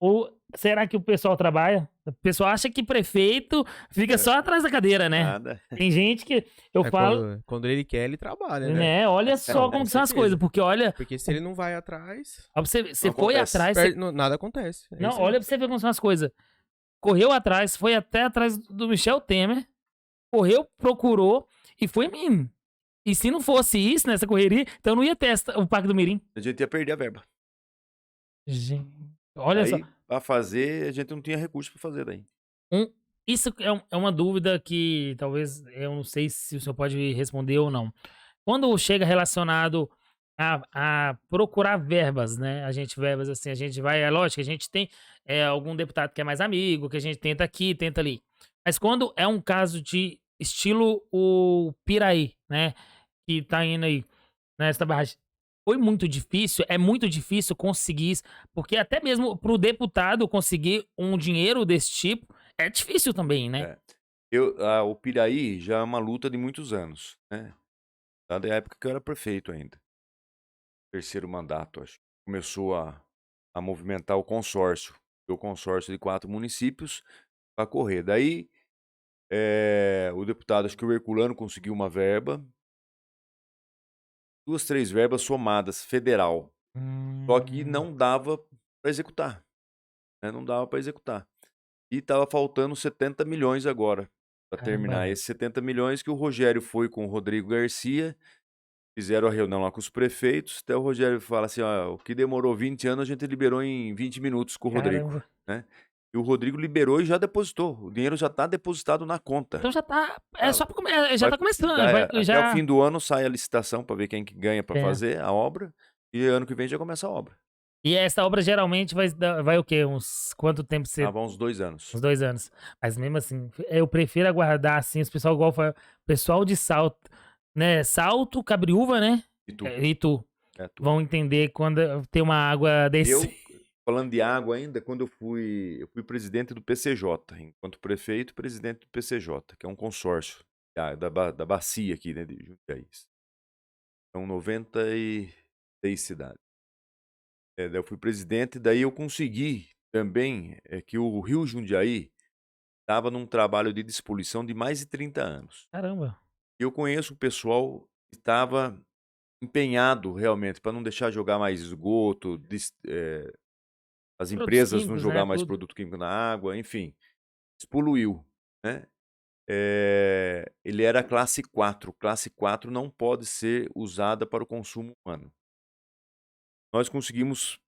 Ou será que o pessoal trabalha? O pessoal acha que prefeito fica só atrás da cadeira, né? Nada. Tem gente que eu falo, Quando ele quer, ele trabalha, né? né? Olha só Não, como com que são as certeza. coisas, porque olha, Porque se ele não vai atrás, ó, você Não foi acontece. atrás, nada acontece. É não, isso aí. olha pra você ver como são as coisas. Correu atrás, foi até atrás do Michel Temer, correu, procurou e foi mesmo. E se não fosse isso, nessa correria, então não ia ter o Parque do Mirim. A gente ia perder a verba. Gente, olha só. Aí, pra fazer, a gente não tinha recurso pra fazer daí. Isso é uma dúvida que talvez eu não sei se o senhor pode responder ou não. Quando chega relacionado a procurar verbas, né? A gente verbas assim, a gente vai, é lógico, a gente tem algum deputado que é mais amigo, que a gente tenta aqui, tenta ali. Mas quando é um caso de estilo o Piraí, né? Que tá indo aí nessa barragem. Foi muito difícil, é muito difícil conseguir isso, porque até mesmo pro deputado conseguir um dinheiro desse tipo é difícil também, né? O Piraí já é uma luta de muitos anos, né? Da época que eu era prefeito ainda. Terceiro mandato, acho. Começou a movimentar o consórcio. O consórcio de 4 municípios para correr. Daí, o deputado, acho que o Herculano conseguiu uma verba. 2, 3 verbas somadas, federal. Só que não dava para executar, né? Não dava para executar. E estava faltando 70 milhões agora para terminar. Caramba. Esses 70 milhões que o Rogério foi com o Rodrigo Garcia, fizeram a reunião lá com os prefeitos, até o Rogério fala assim, ó, o que demorou 20 anos a gente liberou em 20 minutos com o Rodrigo, Caramba. né? E o Rodrigo liberou e já depositou. O dinheiro já está depositado na conta. Então já tá. É Ah, só já tá começando. Até Já, o fim do ano sai a licitação para ver quem que ganha para É. fazer a obra. E ano que vem já começa a obra. E essa obra geralmente vai o quê? Quanto tempo você. Há uns 2 anos. Uns 2 anos. Mas mesmo assim, eu prefiro aguardar assim, os pessoal igual o pessoal de Salto, né? Salto, Cabriúva, né? E tu? E tu. Tu. Vão entender quando tem uma água desse. Eu, falando de água ainda, quando eu fui presidente do PCJ, enquanto prefeito, presidente do PCJ, que é um consórcio da bacia aqui, né, de Jundiaí. São 96 cidades. Daí eu fui presidente, daí eu consegui também que o Rio Jundiaí estava num trabalho de despoluição de mais de 30 anos. Caramba. Eu conheço o pessoal que estava empenhado realmente para não deixar jogar mais esgoto, as empresas não químicos, jogar né, mais tudo. produto químico na água, enfim, despoluiu, né? Ele era classe 4. Classe 4 não pode ser usada para o consumo humano. Nós conseguimos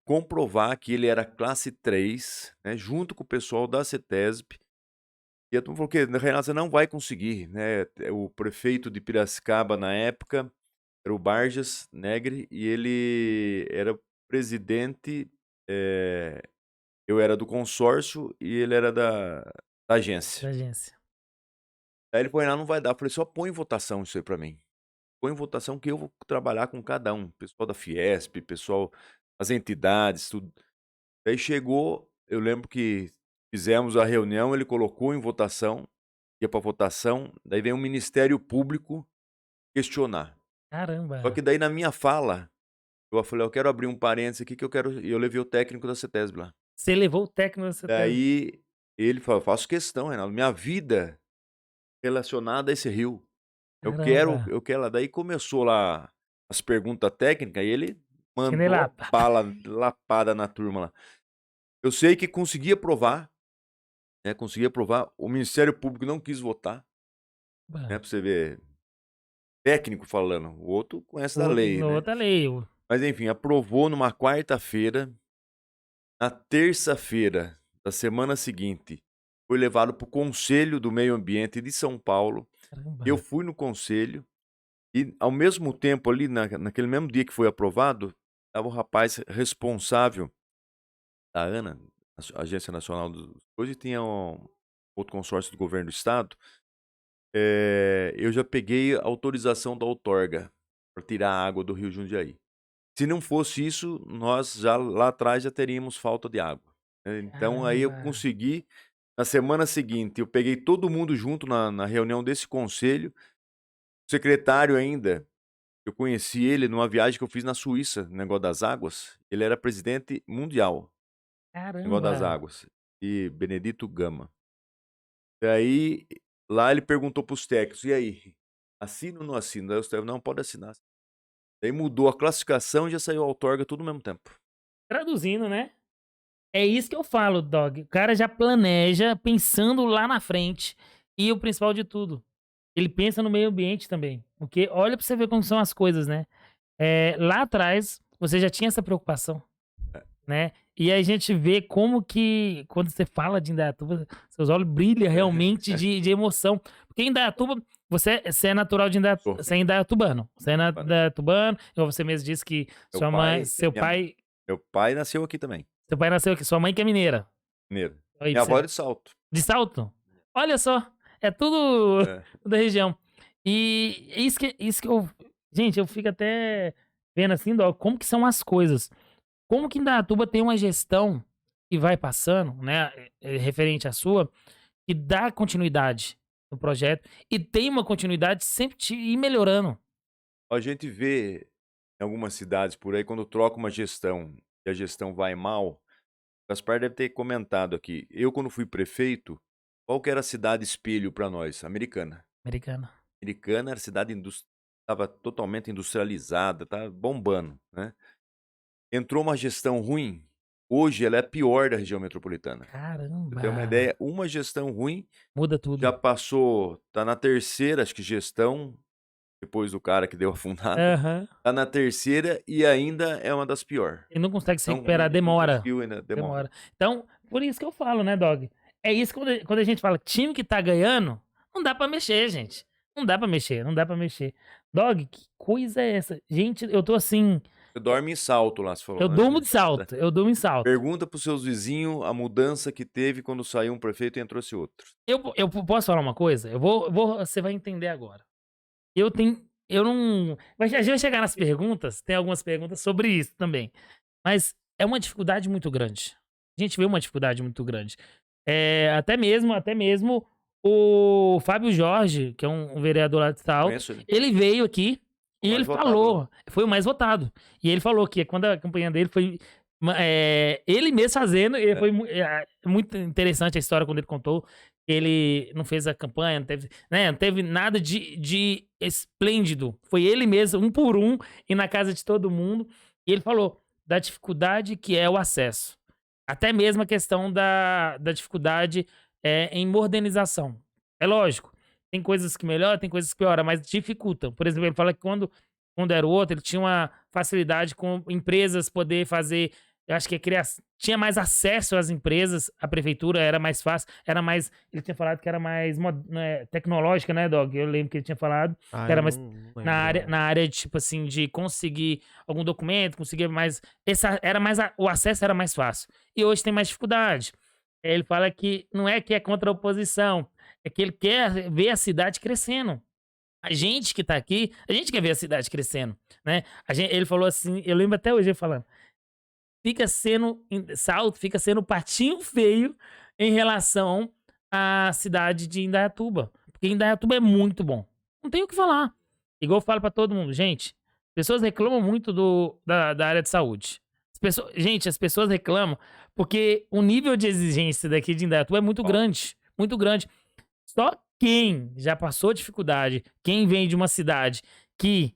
comprovar que ele era classe 3, né, junto com o pessoal da CETESB. E a turma falou que, Renato, você não vai conseguir, né? O prefeito de Piracicaba, na época, era o Barjas Negre, e ele era presidente, eu era do consórcio e ele era da agência. Da agência. Aí ele falou, não vai dar. Eu falei, só põe em votação isso aí pra mim. Põe em votação que eu vou trabalhar com cada um. Pessoal da Fiesp, pessoal, as entidades, tudo. Aí chegou, eu lembro que fizemos a reunião, ele colocou em votação, ia pra votação, daí vem o Ministério Público questionar. Caramba. Só que daí na minha fala, eu falei, eu quero abrir um parênteses aqui que eu levei o técnico da CETESB lá. Você levou o técnico nessa Daí ele falou, faço questão, Reinaldo, minha vida relacionada a esse rio. Caramba. Eu quero lá. Daí começou lá as perguntas técnicas e ele mandou a Chinelada. bala lapada na turma lá. Eu sei que conseguia provar, né? Conseguia provar. O Ministério Público não quis votar, né? Pra você ver, técnico falando. O outro conhece da lei, né? Outra lei. Mas enfim, aprovou numa quarta-feira. Na terça-feira da semana seguinte, foi levado para o Conselho do Meio Ambiente de São Paulo. Caramba. Eu fui no conselho e, ao mesmo tempo, ali naquele mesmo dia que foi aprovado, estava o rapaz responsável da ANA, Agência Nacional dos Coisas, e tinha outro consórcio do governo do estado. Eu já peguei a autorização da outorga para tirar a água do Rio Jundiaí. Se não fosse isso, nós já lá atrás já teríamos falta de água. Então aí eu Caramba. consegui, na semana seguinte, eu peguei todo mundo junto na reunião desse conselho. O secretário ainda, eu conheci ele numa viagem que eu fiz na Suíça, no negócio das águas. Ele era presidente mundial, no negócio das Caramba. águas, e Benedito Gama. Daí, lá ele perguntou para os técnicos, e aí, assina ou não assina? Daí os técnicos, não, pode assinar. Daí mudou a classificação e já saiu a outorga tudo ao mesmo tempo. Traduzindo, né? É isso que eu falo, Dog. O cara já planeja pensando lá na frente. E o principal de tudo, ele pensa no meio ambiente também. Porque olha pra você ver como são as coisas, né? Lá atrás, você já tinha essa preocupação, né? E aí a gente vê como que, quando você fala de Indaiatuba, seus olhos brilham realmente de emoção. Porque Indaiatuba, você é natural de Indaiatuba, Sou. você é indaiatubano. Você é indaiatubano, igual você mesmo disse que Meu sua mãe, pai- seu minha- pai, Meu pai nasceu aqui também, seu pai nasceu aqui, sua mãe que é mineira. mineiro. Aí, Minha avó você- é de Salto. De Salto? Olha só, é tudo É. da região. E isso que eu. Gente, eu fico até vendo assim, Dó, como que são as coisas. Como que Indaiatuba tem uma gestão que vai passando, né, referente à sua, que dá continuidade no projeto e tem uma continuidade sempre ir melhorando. A gente vê em algumas cidades por aí, quando troca uma gestão e a gestão vai mal, o Gaspar deve ter comentado aqui. Eu, quando fui prefeito, qual que era a cidade espelho para nós? Americana. Americana. Americana era cidade estava totalmente industrializada, tá bombando, né? Entrou uma gestão ruim, hoje ela é a pior da região metropolitana. Pra Caramba. você ter uma ideia, uma gestão ruim Muda tudo. já passou, tá na terceira, acho que gestão, depois do cara que deu a fundada, Aham. tá na terceira e ainda é uma das piores. E não consegue se Tão recuperar, ruim, não demora. conseguiu ainda, demora. Então, por isso que eu falo, né, Dog? É isso quando a gente fala, time que tá ganhando, não dá pra mexer, gente. Não dá pra mexer, não dá pra mexer. Dog, que coisa é essa? Gente, eu tô assim, Você dorme em Salto lá, você falou, eu né? durmo de salto, eu durmo em salto. Pergunta pros seus vizinhos a mudança que teve quando saiu um prefeito e entrou-se outro. Eu posso falar uma coisa? Você vai entender agora. Eu não. A gente vai chegar nas perguntas, tem algumas perguntas sobre isso também. Mas é uma dificuldade muito grande. A gente vê uma dificuldade muito grande. Até mesmo o Fábio Jorge, que é um vereador lá de Salto, Conheço ele. ele veio aqui e Mais ele votado, falou, foi o mais votado. E ele falou que quando a campanha dele foi ele mesmo fazendo, e foi muito interessante a história quando ele contou. Ele não fez a campanha, não teve nada de esplêndido. Foi ele mesmo, um por um, e na casa de todo mundo. E ele falou da dificuldade que é o acesso. Até mesmo a questão da dificuldade em modernização. É lógico, tem coisas que melhoram, tem coisas que pioram, mas dificultam. Por exemplo, ele fala que quando era o outro, ele tinha uma facilidade com empresas poder fazer. Eu acho que tinha mais acesso às empresas, a prefeitura era mais fácil, era mais. Ele tinha falado que era mais tecnológica, né, Dog? Eu lembro que ele tinha falado que era mais na área de, tipo assim, de conseguir algum documento, conseguir mais. O acesso era mais fácil. E hoje tem mais dificuldade. Ele fala que não é que é contra a oposição, é que ele quer ver a cidade crescendo. A gente que tá aqui, a gente quer ver a cidade crescendo, né? Ele falou assim, eu lembro até hoje ele falando, Salto fica sendo patinho feio em relação à cidade de Indaiatuba. Porque Indaiatuba é muito bom. Não tem o que falar. Igual eu falo pra todo mundo, gente, pessoas reclamam muito da área de saúde. As Gente, as pessoas reclamam porque o nível de exigência daqui de Indaiatuba é muito grande. Muito grande. Só quem já passou dificuldade, quem vem de uma cidade que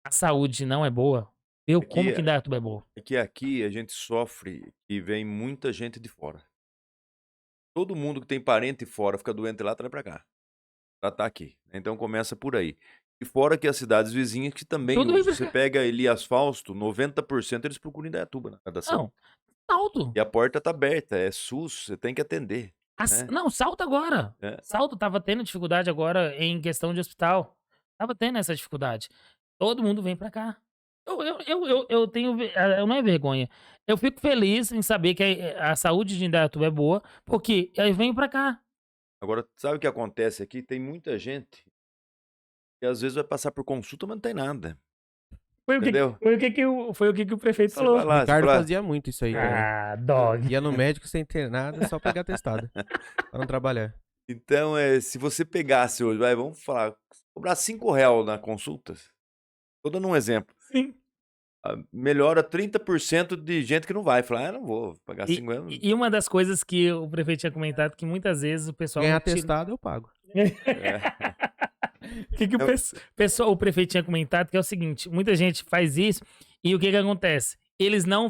a saúde não é boa, viu como que Indaiatuba é boa. É que aqui a gente sofre e vem muita gente de fora. Todo mundo que tem parente fora fica doente lá, traz pra cá. Pra tá aqui. Então começa por aí. E fora que as cidades vizinhas que também Tudo vem usam. pra Você cá. pega Elias Fausto, 90% eles procuram Indaiatuba na nadação. Não, Salto. E a porta tá aberta, é SUS, você tem que atender. Não, Salto agora. É. Salto tava tendo dificuldade agora em questão de hospital. Tava tendo essa dificuldade. Todo mundo vem pra cá. Eu tenho. Eu não é vergonha. Eu fico feliz em saber que a saúde de Indaiatuba é boa, porque eu venho pra cá. Agora, sabe o que acontece aqui? Tem muita gente que às vezes vai passar por consulta, mas não tem nada. Entendeu? Foi o que o prefeito Você falou. vai lá, você Ricardo fala, fazia muito isso aí também. Ah, dog. Ia no médico sem ter nada, só pegar testado. Pra não trabalhar. então, se você pegasse hoje, vamos falar, cobrar R$5 na consulta, tô dando um exemplo, Sim. melhora 30% de gente que não vai. Falar, não vou pagar R$5. E uma das coisas que o prefeito tinha comentado, que muitas vezes o pessoal... Ganhar não tira- testado, eu pago. O prefeito tinha comentado que é o seguinte, muita gente faz isso e o que acontece? Eles não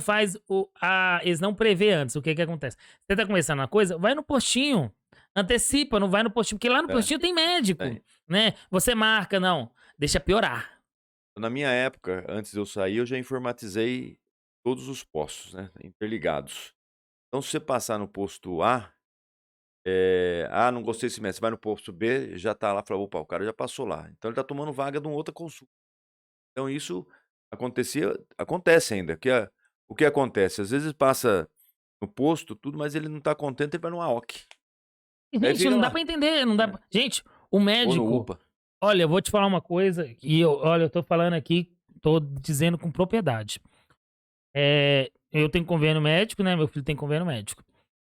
eles não prevê antes. O que acontece? Você tá começando uma coisa, vai no postinho, antecipa, não vai no postinho, porque lá no postinho tem médico, Tem. né? Você marca, não, deixa piorar. Na minha época, antes de eu sair, eu já informatizei todos os postos, né, interligados. Então, se você passar no posto A, não gostei desse médico, você vai no posto B, já tá lá, fala, opa, o cara já passou lá. Então, ele tá tomando vaga de uma outra consulta. Então, isso acontece ainda. O que acontece? Às vezes passa no posto, tudo, mas ele não tá contente, ele vai no AOC. Gente, fica não dá lá. pra entender, não dá. Gente, o Ou no médico, UPA. olha, eu vou te falar uma coisa, e eu tô falando aqui, tô dizendo com propriedade. Eu tenho convênio médico, né? Meu filho tem convênio médico.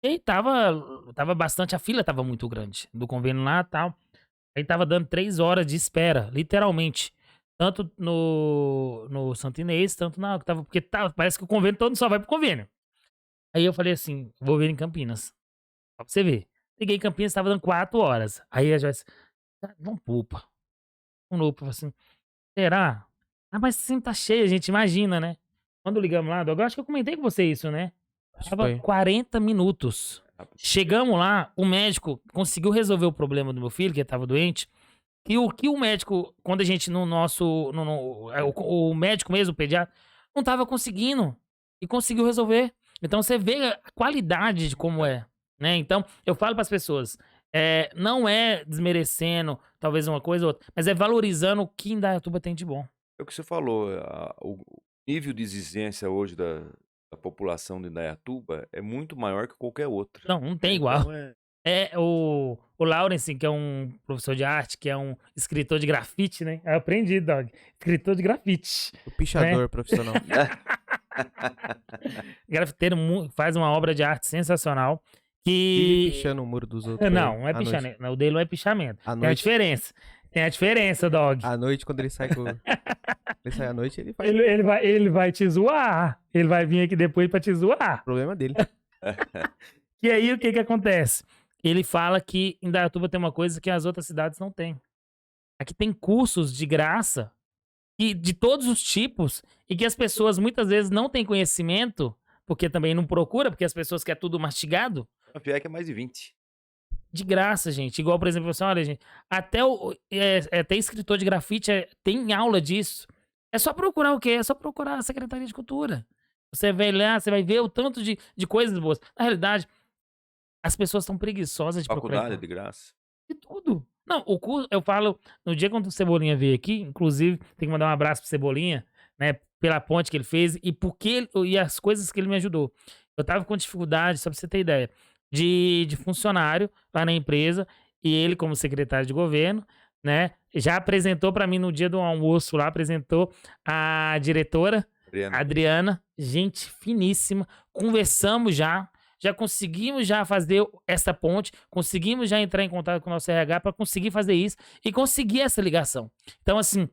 E tava bastante, a fila tava muito grande do convênio lá e tal. Aí tava dando 3 horas de espera, literalmente. Tanto no Santo Inês, tanto na Octava, porque parece que o convênio todo só vai pro convênio. Aí eu falei assim, vou ver em Campinas. Só pra você ver. Liguei em Campinas, tava dando 4 horas. Aí a Joyce, vamos pro UPA. Vamos no UPA, eu falei assim, será? Mas sempre tá cheio, a gente imagina, né? Quando ligamos lá, eu acho que eu comentei com você isso, né? Acho que Tava foi. 40 minutos. Chegamos lá, o médico conseguiu resolver o problema do meu filho, que ele tava doente. E o que o médico, quando a gente o médico mesmo, o pediatra, não tava conseguindo. E conseguiu resolver. Então você vê a qualidade de como é, né? Então, eu falo pras pessoas, não é desmerecendo talvez uma coisa ou outra, mas é valorizando o que Indaiatuba tem de bom. É o que você falou, o nível de exigência hoje da população de Indaiatuba é muito maior que qualquer outra. Não tem igual. Então, O Lawrence, que é um professor de arte, que é um escritor de grafite, né? Eu aprendi, dog. Escritor de grafite. O pichador profissional. Grafiteiro faz uma obra de arte sensacional. Vive Que. pichando o muro dos outros. Não é à noite. pichamento. O dele não é pichamento. À Tem a noite. diferença. Tem a diferença, dog. À noite, quando ele sai com... Ele sai à noite, ele faz Ele vai te zoar. Ele vai vir aqui depois pra te zoar. o problema dele. E aí, o que acontece? Ele fala que Indaiatuba tem uma coisa que as outras cidades não têm. Aqui tem cursos de graça, de todos os tipos, e que as pessoas muitas vezes não têm conhecimento, porque também não procura, porque as pessoas querem tudo mastigado. a pior é que é mais de 20. De graça, gente. Igual, por exemplo, assim, olha, gente, até escritor de grafite tem aula disso. É só procurar o quê? É só procurar a Secretaria de Cultura. Você vai lá, você vai ver o tanto de coisas boas. Na realidade, as pessoas estão preguiçosas de procurar. Faculdade de graça. De tudo. Não, o curso, eu falo, no dia quando o Cebolinha veio aqui, inclusive, tem que mandar um abraço pro Cebolinha, né, pela ponte que ele fez e as coisas que ele me ajudou. Eu tava com dificuldade, só pra você ter ideia, de funcionário lá na empresa, e ele, como secretário de governo, né, já apresentou pra mim no dia do almoço lá, apresentou a diretora, Adriana, gente finíssima, conversamos já conseguimos já fazer essa ponte, conseguimos já entrar em contato com o nosso RH para conseguir fazer isso e conseguir essa ligação. Então, assim,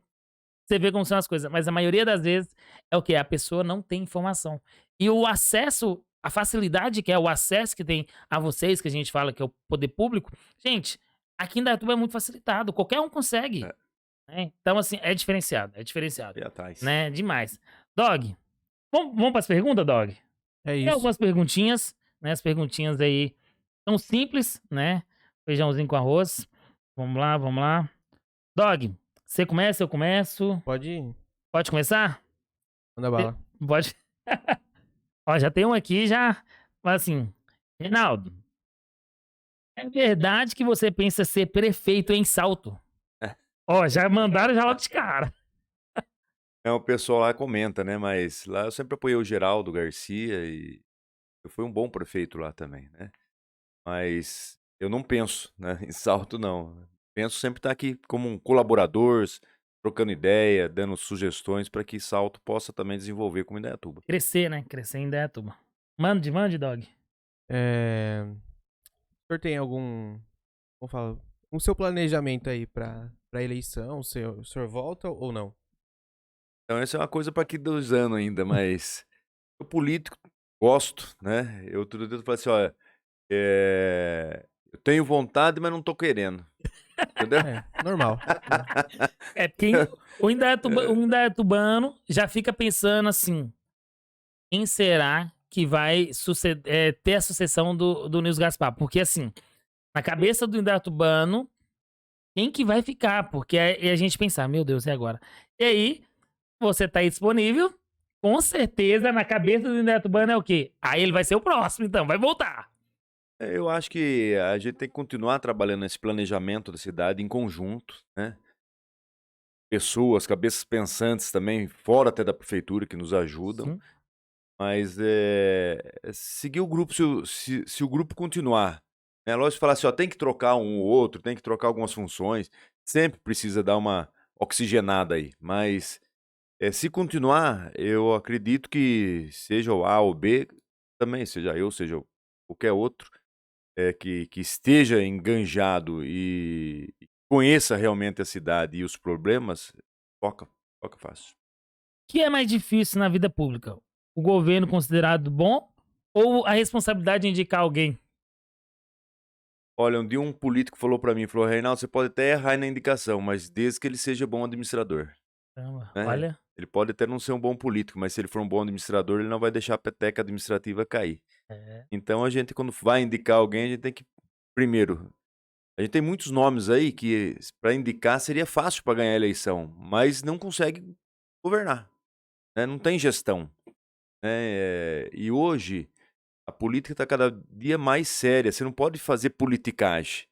você vê como são as coisas. Mas a maioria das vezes é o quê? A pessoa não tem informação. E o acesso, a facilidade que é o acesso que tem a vocês, que a gente fala que é o poder público, gente, aqui em Indaiatuba é muito facilitado. Qualquer um consegue. É, Né? Então, assim, é diferenciado, e atrás. né? Demais. Dog, vamos para as perguntas, Dog? É Tem isso. algumas perguntinhas, né? As perguntinhas aí são simples, né? Feijãozinho com arroz. Vamos lá, vamos lá. Dog, você começa, eu começo. Pode ir. Pode começar? Manda bala. Pode. Ó, já tem um aqui, já. Fala assim, Reinaldo, é verdade que você pensa ser prefeito em Salto? Ó, já mandaram já logo de cara. O pessoal lá comenta, né? Mas lá eu sempre apoiei o Geraldo Garcia e eu fui um bom prefeito lá também, né? Mas eu não penso, né, em Salto, não. Penso sempre estar aqui como um colaborador, trocando ideia, dando sugestões para que Salto possa também desenvolver como Indaiatuba. Crescer, né? Crescer em Indaiatuba. Mande, Dog. O senhor tem algum, como fala, o seu planejamento aí pra eleição? O senhor volta ou não? Então, essa é uma coisa para aqui 2 anos ainda, mas eu político, gosto, né? Eu outro dia eu falei assim, olha, eu tenho vontade, mas não tô querendo. Entendeu? É, normal. É quem o Indaiatubano já fica pensando assim: quem será que vai ter a sucessão do Nils Gaspar? Porque, assim, na cabeça do Indaiatubano, quem que vai ficar? Porque aí a gente pensar, meu Deus, e agora? E aí, você tá aí disponível, com certeza, na cabeça do Indaiatubano é o quê? Aí ele vai ser o próximo, então, vai voltar. Eu acho que a gente tem que continuar trabalhando nesse planejamento da cidade em conjunto, né? Pessoas, cabeças pensantes também, fora até da prefeitura, que nos ajudam. Sim. Mas seguir o grupo, se o grupo continuar. É lógico falar assim, ó, tem que trocar um ou outro, tem que trocar algumas funções. Sempre precisa dar uma oxigenada aí. Mas se continuar, eu acredito que seja o A ou B, também, seja eu, seja qualquer outro, que esteja enganjado e conheça realmente a cidade e os problemas, toca fácil. O que é mais difícil na vida pública? O governo considerado bom ou a responsabilidade de indicar alguém? Olha, um dia um político falou pra mim, falou, Reinaldo, você pode até errar na indicação, mas desde que ele seja bom administrador, Caramba, né? olha. Ele pode até não ser um bom político, mas se ele for um bom administrador, ele não vai deixar a peteca administrativa cair. É. Então a gente, quando vai indicar alguém, a gente tem que, primeiro, a gente tem muitos nomes aí que para indicar seria fácil para ganhar a eleição, mas não consegue governar, né? Não tem gestão, né? E hoje a política está cada dia mais séria. Você não pode fazer politicagem.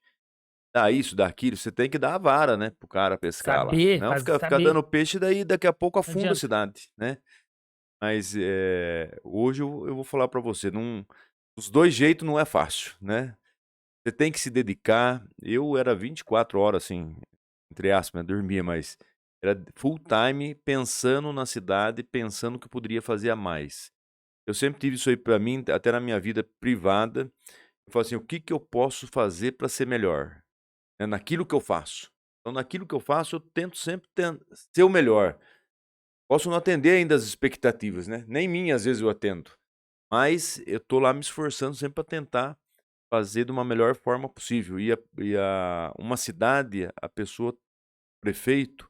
Dá isso, dá aquilo. Você tem que dar a vara, né, pro cara pescar lá. Saber, Não ficar saber. dando peixe, daí daqui a pouco Não afunda a adianta. cidade, né? Mas hoje eu vou falar para você, não, os dois jeitos não é fácil, né? Você tem que se dedicar. Eu era 24 horas, assim, entre aspas, né, dormia, mas era full time pensando na cidade, pensando que poderia fazer a mais. Eu sempre tive isso aí pra mim, até na minha vida privada. Eu falo assim, o que que eu posso fazer para ser melhor? Né, naquilo que eu faço. Então, naquilo que eu faço, eu tento sempre ser o melhor. Posso não atender ainda as expectativas, né? Nem minha, às vezes, eu atendo. Mas eu tô lá me esforçando sempre para tentar fazer de uma melhor forma possível. Uma cidade, a pessoa, prefeito,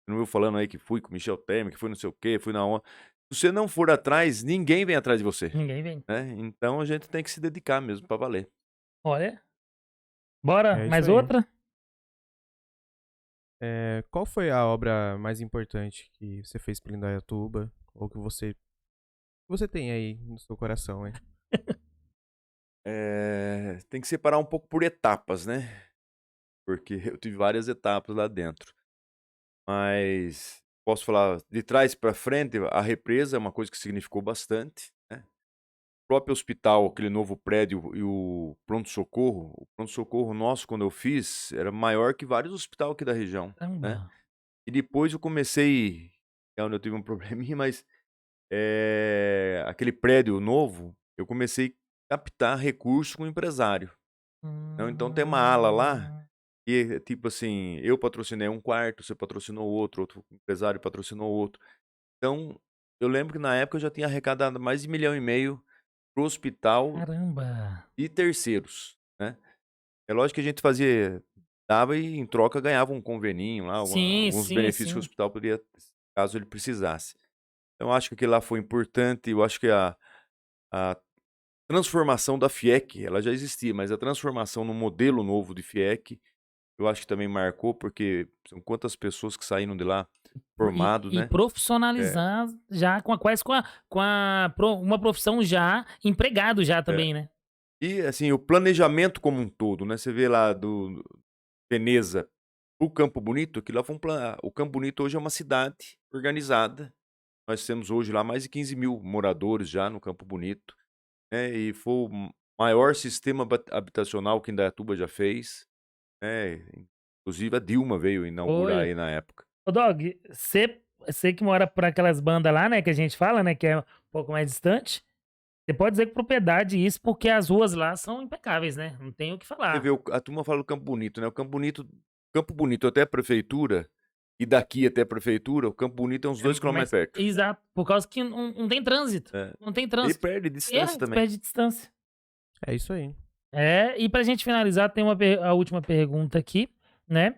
não eu falando aí que fui com Michel Temer, que fui não sei o quê, fui na ONU. Se você não for atrás, ninguém vem atrás de você, Ninguém vem. né? Então a gente tem que se dedicar mesmo para valer. Olha. Bora, É isso mais aí. outra? Qual foi a obra mais importante que você fez pela Indaiatuba? Ou que você tem aí no seu coração, hein? Tem que separar um pouco por etapas, né? Porque eu tive várias etapas lá dentro. Mas posso falar de trás para frente, a represa é uma coisa que significou bastante, né? O próprio hospital, aquele novo prédio e o pronto-socorro nosso, quando eu fiz, era maior que vários hospitais aqui da região, né? Caramba. E depois eu comecei, é onde eu tive um probleminha, mas aquele prédio novo, eu comecei a captar recursos com o empresário. Então tem uma ala lá, E, tipo assim, eu patrocinei um quarto, você patrocinou outro empresário patrocinou outro. Então, eu lembro que na época eu já tinha arrecadado mais de 1,5 milhão pro hospital Caramba. e terceiros, né. É lógico que a gente fazia dava e em troca ganhava um conveninho lá, Sim, alguns sim, benefícios que o sim. hospital poderia caso ele precisasse. Então eu acho que aquilo lá foi importante, eu acho que a transformação da FIEC, ela já existia, mas a transformação no modelo novo de FIEC, eu acho que também marcou, porque são quantas pessoas que saíram de lá E, formados, e né. É, profissionalizar já quase uma profissão já, empregado já é. também, né? E assim, o planejamento como um todo, né, você vê lá do Veneza, o Campo Bonito, aquilo lá foi o Campo Bonito hoje é uma cidade organizada. Nós temos hoje lá mais de 15 mil moradores já no Campo Bonito, né, e foi o maior sistema habitacional que Indaiatuba já fez, né, inclusive a Dilma veio inaugurar Foi. aí na época. Ô, Dog, você que mora por aquelas bandas lá, né, que a gente fala, né, que é um pouco mais distante, você pode dizer com propriedade isso, porque as ruas lá são impecáveis, né? Não tem o que Você falar. vê a turma fala do Campo Bonito, né, o Campo Bonito até a prefeitura, e daqui até a prefeitura, o Campo Bonito é uns 2 km mais Mas, perto. exato, por causa que não tem trânsito. É. Não tem E trânsito. perde distância também. Perde distância. É isso aí. E pra gente finalizar, tem a última pergunta aqui, né?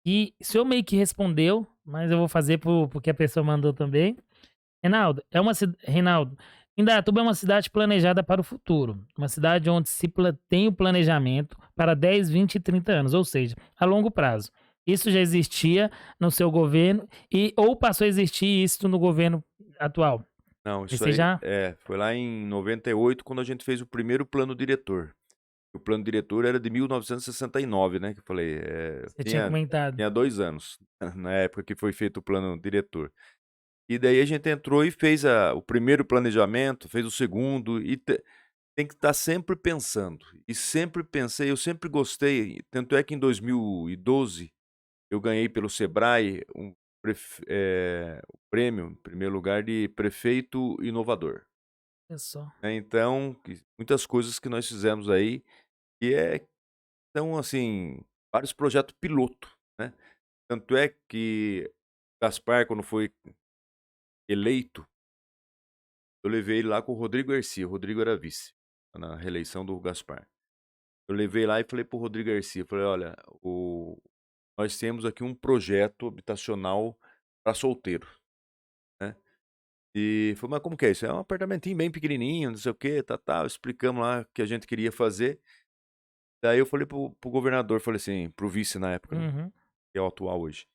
E o senhor meio que respondeu, mas eu vou fazer porque a pessoa mandou também. Reinaldo, Indaiatuba é uma cidade planejada para o futuro. Uma cidade onde tem o planejamento para 10, 20 e 30 anos, ou seja, a longo prazo. Isso já existia no seu governo ou passou a existir isso no governo atual? Não, isso Você aí já? foi lá em 98 quando a gente fez o primeiro plano diretor. O plano diretor era de 1969, né, que eu falei, Você tinha comentado. tinha 2 anos, na época que foi feito o plano diretor. E daí a gente entrou e fez o primeiro planejamento, fez o segundo, e tem que estar sempre pensando. E sempre pensei, eu sempre gostei, tanto é que em 2012 eu ganhei pelo Sebrae o prêmio, em primeiro lugar, de prefeito inovador. Olha só. Né, então, muitas coisas que nós fizemos aí, e então, assim, vários projetos piloto, né. Tanto é que Gaspar, quando foi eleito, eu levei ele lá com o Rodrigo Garcia, o Rodrigo era vice, na reeleição do Gaspar. Eu levei lá e falei para o Rodrigo Garcia, falei: "Olha, nós temos aqui um projeto habitacional para solteiro, né". E falou: "Mas como que é isso?". "É um apartamentinho bem pequenininho, não sei o quê, tal". Explicamos lá o que a gente queria fazer. Daí eu falei pro governador, falei assim, pro vice na época, né, Uhum. que é o atual hoje.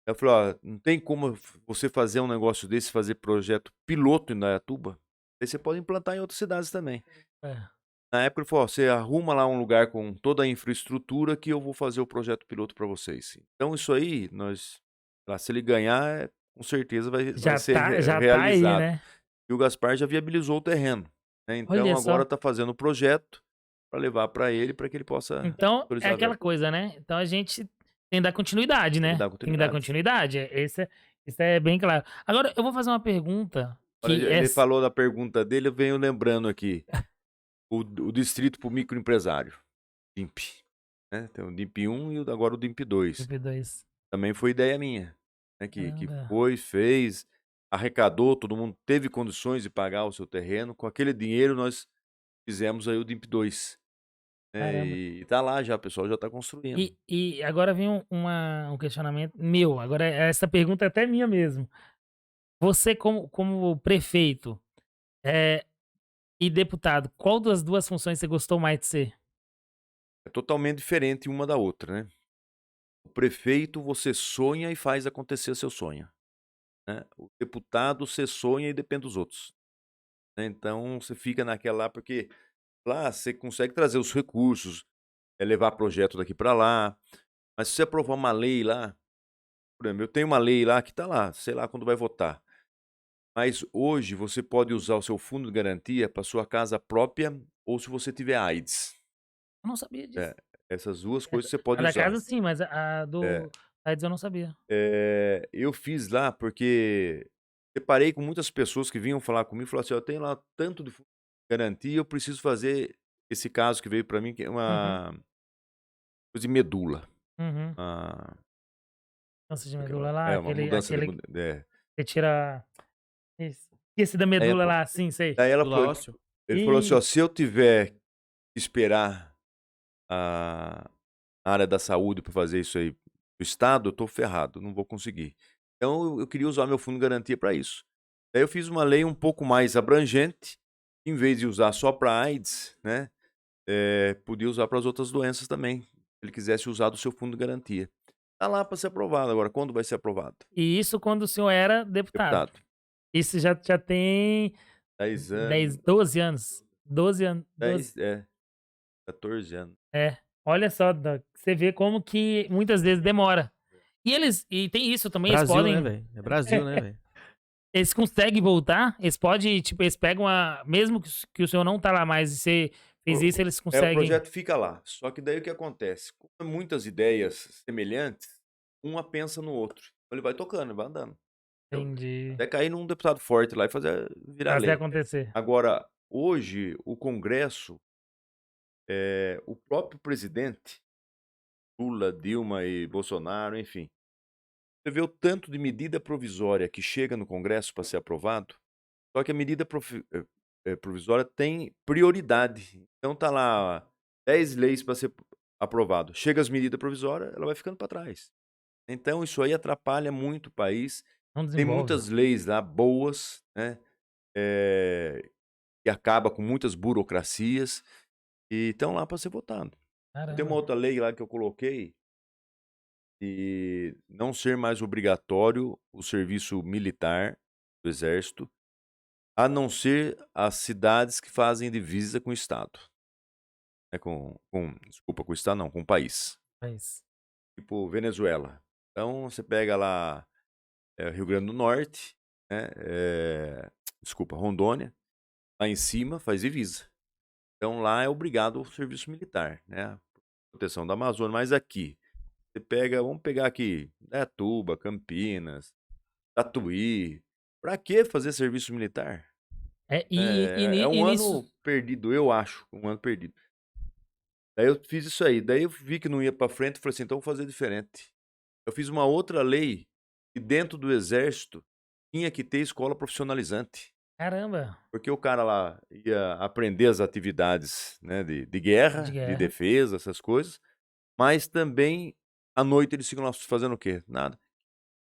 Aí eu falei: "Ó, não tem como você fazer um negócio desse, fazer projeto piloto em Indaiatuba? Aí você pode implantar em outras cidades também". É. Na época ele falou: "Ó, você arruma lá um lugar com toda a infraestrutura que eu vou fazer o projeto piloto para vocês". Então isso aí, se ele ganhar, com certeza vai ser Já tá aí, realizado. né? E o Gaspar já viabilizou o terreno, né, então Olha agora só. está fazendo o projeto para levar para ele, para que ele possa Então, é autorizar a aquela verba. coisa, né? Então a gente tem que dar continuidade, Tem que né? dar Tem que dar continuidade. continuidade. Isso é bem claro. Agora, eu vou fazer uma pergunta Olha, que é. ele falou da pergunta dele, eu venho lembrando aqui, o distrito para o microempresário, DIMP, né, tem o DIMP 1 e agora o DIMP 2. MP2. Também foi ideia minha, né, que Caramba. fez, arrecadou, todo mundo teve condições de pagar o seu terreno, com aquele dinheiro nós fizemos aí o DIMP 2, né, Caramba. e tá lá já, o pessoal já tá construindo. E agora vem um questionamento meu. Agora, essa pergunta é até minha mesmo. Você, como prefeito é, e deputado, qual das duas funções você gostou mais de ser? É totalmente diferente uma da outra, né. O prefeito, você sonha e faz acontecer seu sonho, né. O deputado, você sonha e depende dos outros, né, então você fica naquela lá, porque lá você consegue trazer os recursos, levar projeto daqui para lá, mas se você aprovar uma lei lá, por exemplo, eu tenho uma lei lá que está lá, sei lá quando vai votar, mas hoje você pode usar o seu fundo de garantia para sua casa própria ou se você tiver AIDS. Eu não sabia disso. É, essas 2 coisas você pode A da usar. casa, sim, mas a É. do AIDS eu não sabia. Eu fiz lá porque deparei com muitas pessoas que vinham falar comigo e falaram assim: "Eu tenho lá tanto de fundo de garantia, eu preciso fazer esse caso que veio para mim, que é Uhum. uma coisa de medula". Uhum. Ah, Câncer de medula lá, é uma mudança de. aquele É. que tira. Esse da Aí, medula lá, sim, sei. daí ela Medula falou, ósseo. ele falou assim, ó, Ih, se eu tiver que esperar a área da saúde para fazer isso aí do Estado, eu tô ferrado, não vou conseguir. Então eu queria usar meu fundo de garantia para isso. Daí eu fiz uma lei um pouco mais abrangente, em vez de usar só para AIDS, né? Podia usar para as outras doenças também. Se ele quisesse usar do seu fundo de garantia. Tá lá para ser aprovado. Agora, quando vai ser aprovado? e isso quando o senhor era deputado. Deputado. Isso já tem 10 anos. 10, 12 anos. 12 anos. 12. 14 anos. É. Olha só, Doc, você vê como que muitas vezes demora. E tem isso também, eles Brasil, né, podem. velho? É Brasil, né, velho? Eles conseguem voltar, eles podem, tipo, eles pegam a. Mesmo que o senhor não tá lá mais e você fez isso, eles O conseguem. projeto fica lá. Só que daí o que acontece? Como é muitas ideias semelhantes, uma pensa no outro. Então ele vai tocando, ele vai andando. Entendi. Até cair num deputado forte lá e virar Fazer lei. acontecer. Agora, hoje, o Congresso, o próprio presidente, Lula, Dilma e Bolsonaro, enfim, você vê o tanto de medida provisória que chega no Congresso para ser aprovado, só que a medida provisória tem prioridade. Então tá lá 10 leis para ser aprovado. Chega as medidas provisórias, ela vai ficando para trás. Então isso aí atrapalha muito o país. Não Tem desenvolve. muitas leis lá boas, né? Que acaba com muitas burocracias e estão lá para ser votado. Tem uma Caramba. outra lei lá que eu coloquei de não ser mais obrigatório o serviço militar do Exército, a não ser as cidades que fazem divisa com o Estado. Desculpa, com o Estado não, com o país. Mas, Tipo Venezuela. Então você pega lá Rio Grande do Norte, né? Desculpa, Rondônia, lá em cima faz divisa. Então lá é obrigado o serviço militar, né? A proteção da Amazônia. Mas aqui, você pega, vamos pegar aqui, Dayatuba, Campinas, Tatuí. Pra que fazer serviço militar? É e um nisso. ano perdido, eu acho, um ano perdido. Daí eu fiz isso aí, daí eu vi que não ia pra frente, falei assim, então eu vou fazer diferente. Eu fiz uma outra lei que dentro do Exército tinha que ter escola profissionalizante. Caramba. Porque o cara lá ia aprender as atividades, né, de guerra, De de guerra. defesa, essas coisas, mas também à noite eles ficam lá fazendo o quê? Nada.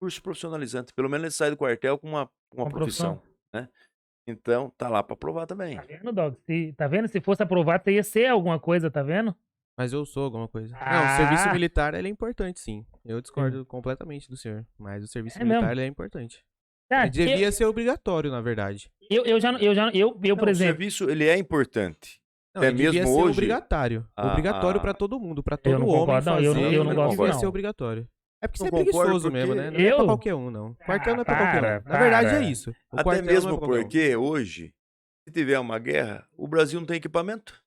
Curso profissionalizante. Pelo menos ele sai do quartel com uma Uma profissão. profissão, né? Então tá lá para provar também. Tá vendo, Dog? Tá vendo? Se fosse aprovado, você ia ser alguma coisa, tá vendo? Mas eu sou alguma coisa. Não, o serviço Ah, militar, ele é importante, sim. Eu discordo completamente do senhor. Mas o serviço é militar, mesmo. ele é importante. Tá, Ele devia ser obrigatório, na verdade. eu, por Não, o exemplo, serviço ele é importante. Não, Até ele devia mesmo ser hoje, obrigatório. Obrigatório pra todo mundo, pra todo não homem concordo, não, fazer. eu não gosto, devia não. ser obrigatório. É porque Não você é concordo preguiçoso mesmo, porque né? Não é pra eu. qualquer um, não. Quartel não é pra para, qualquer um. Na verdade é para. isso. O até quartel não é mesmo pra qualquer um. porque hoje, se tiver uma guerra, o Brasil não tem equipamento.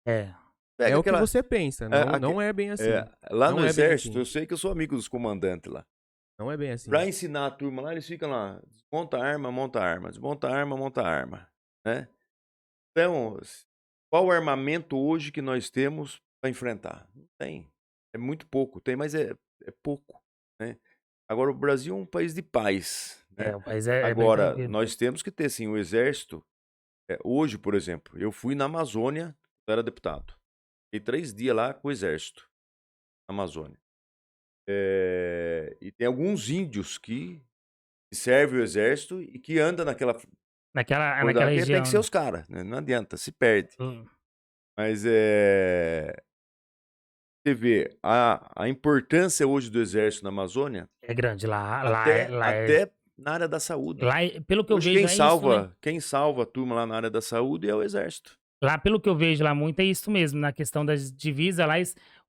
É. Pega É o que aquela, você pensa, não é bem assim. lá Não no é bem Exército, assim. eu sei que eu sou amigo dos comandantes lá. Não é bem assim. Pra ensinar a turma lá, eles ficam lá, desmonta a arma, monta a arma, desmonta a arma, monta a arma, né? Então, qual o armamento hoje que nós temos para enfrentar? Não tem. É muito pouco. Tem, mas é pouco, né? Agora, o Brasil é um país de paz, né? O país é bem Agora, tranquilo. nós temos que ter, sim, o exército. Hoje, por exemplo, eu fui na Amazônia, eu era deputado. Fiquei 3 dias lá com o exército, na Amazônia. E tem alguns índios que servem o exército e que andam naquela Naquela coisa lá, que região. tem que ser os caras, né? Não adianta, se perde. Hum. Mas você vê a importância hoje do exército na Amazônia, É grande. até na área da saúde. Pelo que eu Hoje vejo, é isso, né? quem salva a turma lá na área da saúde é o exército. Lá, pelo que eu vejo lá muito, é isso mesmo. Na questão das divisas, lá,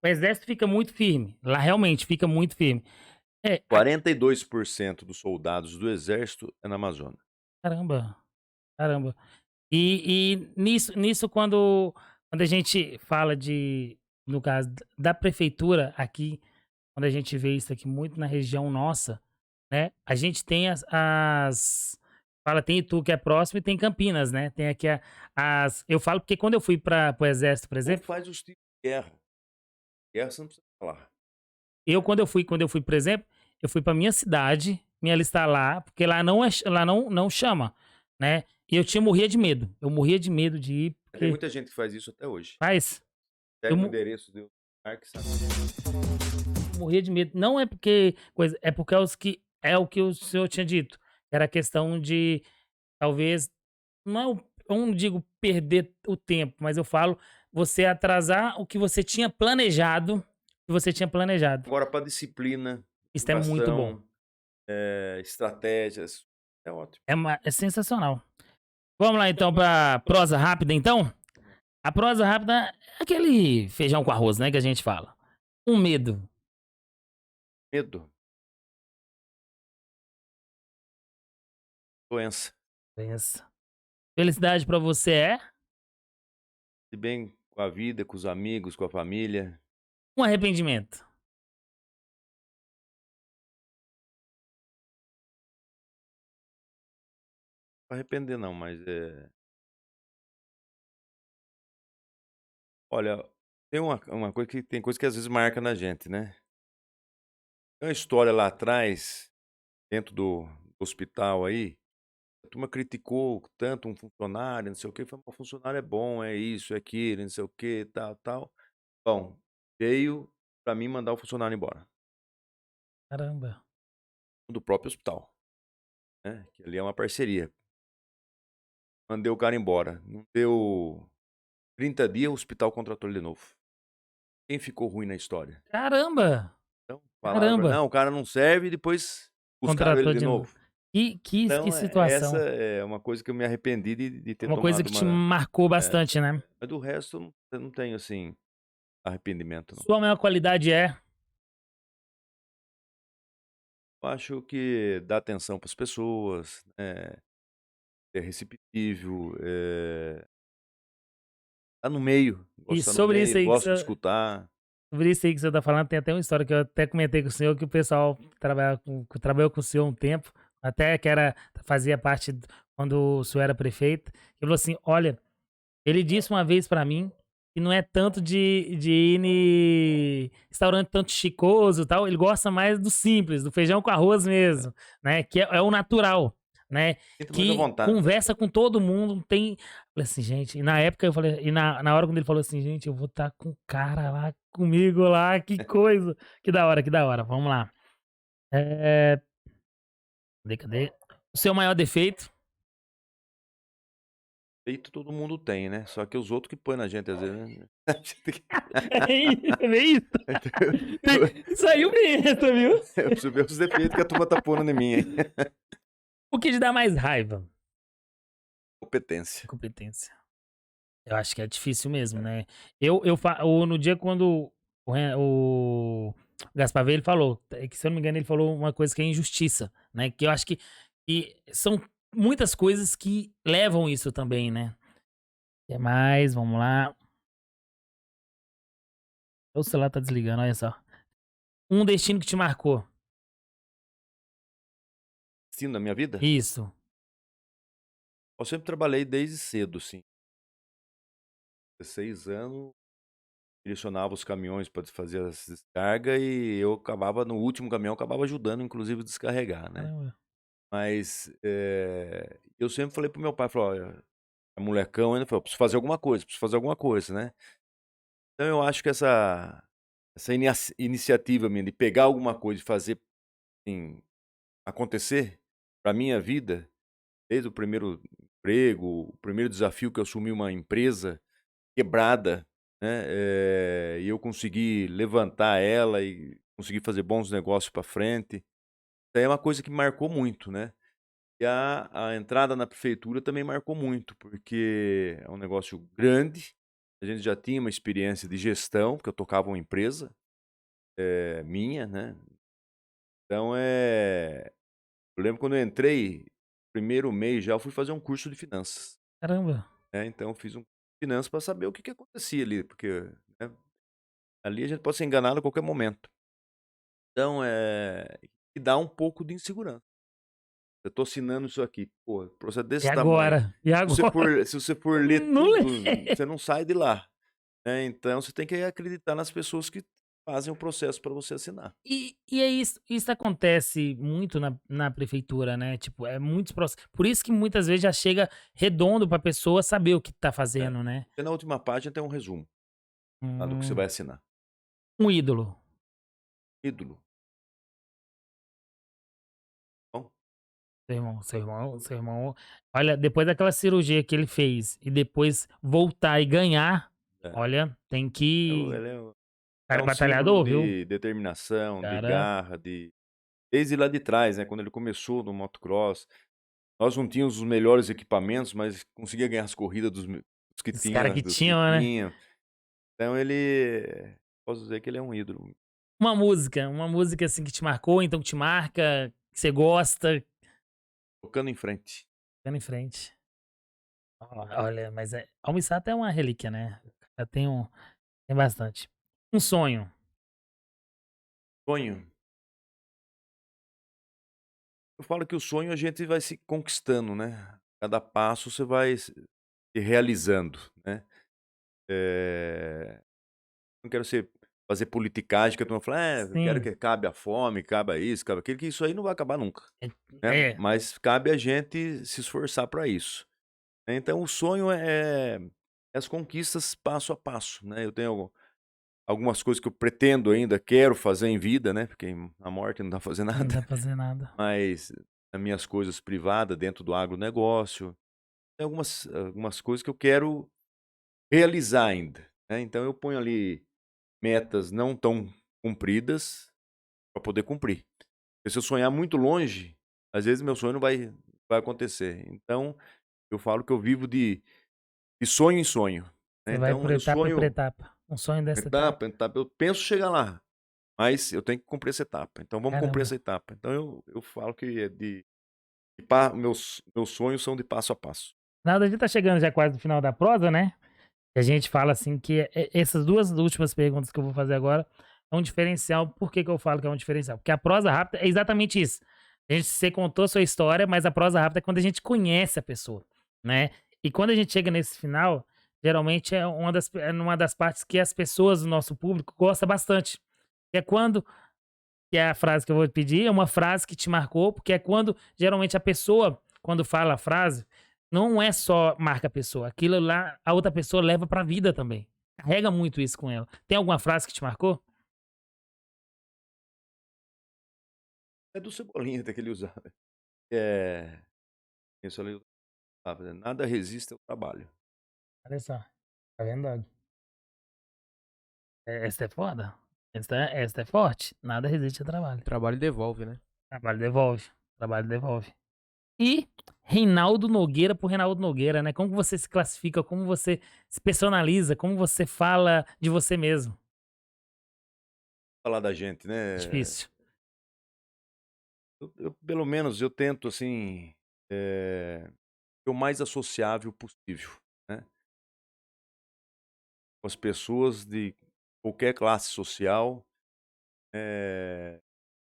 o exército fica muito firme. Lá, realmente, fica muito firme. 42% dos soldados do exército é na Amazônia. Caramba. Caramba. E nisso quando a gente fala no caso da prefeitura aqui, quando a gente vê isso aqui muito na região nossa, né? A gente tem tem Itu que é próximo e tem Campinas, né? Tem aqui eu falo porque quando eu fui para o exército, por Ou exemplo, faz os tipos de guerra. Guerra você não precisa falar. quando eu fui, por exemplo, eu fui pra minha cidade, me alistar lá, porque lá não chama, né? E morria de medo. Eu morria de medo de ir, Tem porque muita gente que faz isso até hoje. faz. Pega Eu o mo- endereço do lugar que sabe. morria de medo. Não é porque coisa, é porque é o que o senhor tinha dito. Era questão de talvez não, eu não digo perder o tempo, mas eu falo você atrasar o que você tinha planejado, Agora, para disciplina, Isso é muito bom. motivação, estratégias, é ótimo. É sensacional. Vamos lá então pra prosa rápida então? A prosa rápida é aquele feijão com arroz, né, que a gente fala. Um medo. Medo, doença. Pensa. Felicidade pra você é Se bem com a vida, com os amigos, com a família. um arrependimento. Não arrepender não, mas olha, tem uma coisa que tem coisa que às vezes marca na gente, né? Tem uma história lá atrás, dentro do hospital aí, a turma criticou tanto um funcionário, não sei o quê, falou: "O funcionário é bom, é isso, é aquilo, não sei o quê, tal, tal". Bom, veio pra mim mandar o funcionário embora, Caramba. do próprio hospital, né, que ali é uma parceria. Mandei o cara embora, não deu 30 dias, o hospital contratou ele de novo. Quem ficou ruim na história? Caramba. Então, falaram pra Caramba. não, o cara não serve e depois buscaram ele Contratou de de novo. novo. Que Então, essa situação. é uma coisa que eu me arrependi de ter Uma coisa tomado que te uma marcou bastante, né? mas do resto eu não tenho, assim, arrependimento não. Sua maior qualidade é Eu acho que dar atenção para as pessoas, ser receptível, estar no meio, gosto de e estar no sobre isso meio, aí que gosto de você escutar. Sobre isso aí que você tá falando, tem até uma história que eu até comentei com o senhor, que o pessoal que trabalhou com o senhor um tempo, até que fazia parte quando o senhor era prefeito, ele falou assim, olha, ele disse uma vez pra mim que não é tanto de ir em restaurante tanto chicoso e tal, ele gosta mais do simples, do feijão com arroz mesmo, né, que é o natural, né, Sinto mais à que vontade. conversa com todo mundo, tem... Falei assim, gente, e na época eu falei, e na hora quando ele falou assim, gente, eu vou estar com o cara lá comigo lá, que coisa, que da hora, vamos lá. É... Cadê? O seu maior defeito? Feito todo mundo tem, né, só que os outros que põem na gente às vezes, né. É isso, é bem isso. Saiu mesmo, viu? Eu preciso ver os defeitos que a turma tá pondo em mim, hein. O que te dá mais raiva? Competência. Competência. Eu acho que é difícil mesmo, né? No dia quando o Gaspar veio, ele falou, que se eu não me engano, ele falou uma coisa que é injustiça, né? Que eu acho que são muitas coisas que levam isso também, né? O que mais? Vamos lá. O celular tá desligando, olha só. Um destino que te marcou. Destino da minha vida? Isso. Eu sempre trabalhei desde cedo, assim. 16 anos, direcionava os caminhões para fazer as descargas e eu acabava, no último caminhão, acabava ajudando, inclusive, a descarregar, né? Caramba. Mas eu sempre falei pro meu pai, falou, olha, é molecão ainda, falou, preciso fazer alguma coisa, né? Então eu acho que essa iniciativa minha de pegar alguma coisa e fazer assim, acontecer para minha vida, desde o primeiro emprego, o primeiro desafio que eu assumi uma empresa quebrada, né, e eu consegui levantar ela e conseguir fazer bons negócios para frente. Isso aí é uma coisa que me marcou muito, né. E a entrada na prefeitura também marcou muito, porque é um negócio grande, a gente já tinha uma experiência de gestão, porque eu tocava uma empresa, minha, né. Então, eu lembro quando eu entrei, primeiro mês já eu fui fazer um curso de finanças, Caramba. né, então eu fiz um curso de finanças para saber o que acontecia ali, porque, né, ali a gente pode ser enganado a qualquer momento. Então, e dá um pouco de insegurança. Eu tô assinando isso aqui, pô, processo E desse tamanho. agora? E agora? Se você for ler Não tudo, lê. você não sai de lá, né, então você tem que acreditar nas pessoas que fazem o processo para você assinar. E é isso acontece muito na prefeitura, né? Tipo, é muitos processos. Por isso que muitas vezes já chega redondo pra pessoa saber o que tá É. fazendo, né? Porque na última página tem um resumo lá do que você Hum, vai assinar. um ídolo. Ídolo. Bom, Seu irmão. Olha, depois daquela cirurgia que ele fez e depois voltar e ganhar, é. olha, tem que. Ele Cara, é um símbolo batalhador, viu? de determinação, de Cara, garra, desde lá de trás, né? Quando ele começou no motocross, nós não tínhamos os melhores equipamentos, mas conseguia ganhar as corridas dos que os caras tinha, que dos que tinham, né? tinha. Então posso dizer que ele é um ídolo. Uma música assim que te marcou, então que te marca, que você gosta, Tocando em frente. ficando em frente. Olha, mas Almir Sater é uma relíquia, né? Eu tenho, tem bastante. Um sonho. Sonho. Eu falo que o sonho a gente vai se conquistando, né? Cada passo você vai se realizando, né? Não quero fazer politicagem, que a turma fala, eu quero Sim. que acabe a fome, acabe isso, acabe aquilo, que isso aí não vai acabar nunca, né? É, Mas cabe a gente se esforçar para isso. Então o sonho é as conquistas passo a passo, né? Eu tenho algumas coisas que eu pretendo ainda, quero fazer em vida, né? Porque a morte não dá pra fazer não dá nada, pra fazer nada. mas as minhas coisas privadas dentro do agronegócio, tem algumas coisas que eu quero realizar ainda, né? Então eu ponho ali metas não tão cumpridas para poder cumprir. Porque se eu sonhar muito longe, às vezes meu sonho não vai acontecer. Então, eu falo que eu vivo de sonho em sonho, né? Você vai Então, por eu etapa e por sonho etapa. Um sonho dessa etapa. etapa, etapa, eu penso chegar lá, mas eu tenho que cumprir essa etapa. Então, vamos cumprir Caramba. essa etapa. Então, eu falo que é meus sonhos são de passo a passo. Nada, a gente tá chegando já quase no final da prosa, né? E a gente fala assim que essas duas últimas perguntas que eu vou fazer agora é um diferencial. Por que que eu falo que é um diferencial? Porque a prosa rápida é exatamente isso. Você contou a sua história, mas a prosa rápida é quando a gente conhece a pessoa, né? E quando a gente chega nesse final, geralmente é uma das partes que as pessoas do nosso público gostam bastante. Que é quando, que é a frase que eu vou te pedir, é uma frase que te marcou, porque é quando geralmente a pessoa, quando fala a frase, não é só marca a pessoa, aquilo lá a outra pessoa leva pra vida também. Carrega muito isso com ela. Tem alguma frase que te marcou? É do Cebolinha até que ele usava. É, isso ali, né? Nada resiste ao trabalho. Olha só. Tá vendo, Dog? Essa é foda. Essa é forte. Nada resiste ao trabalho. Trabalho devolve, né? Trabalho devolve. Trabalho devolve. E Reinaldo Nogueira por Reinaldo Nogueira, né? Como que você se classifica? Como você se personaliza? Como você fala de você mesmo? Falar da gente, né? Difícil. Pelo menos eu tento, assim, ser o mais associável possível, né? Com as pessoas de qualquer classe social,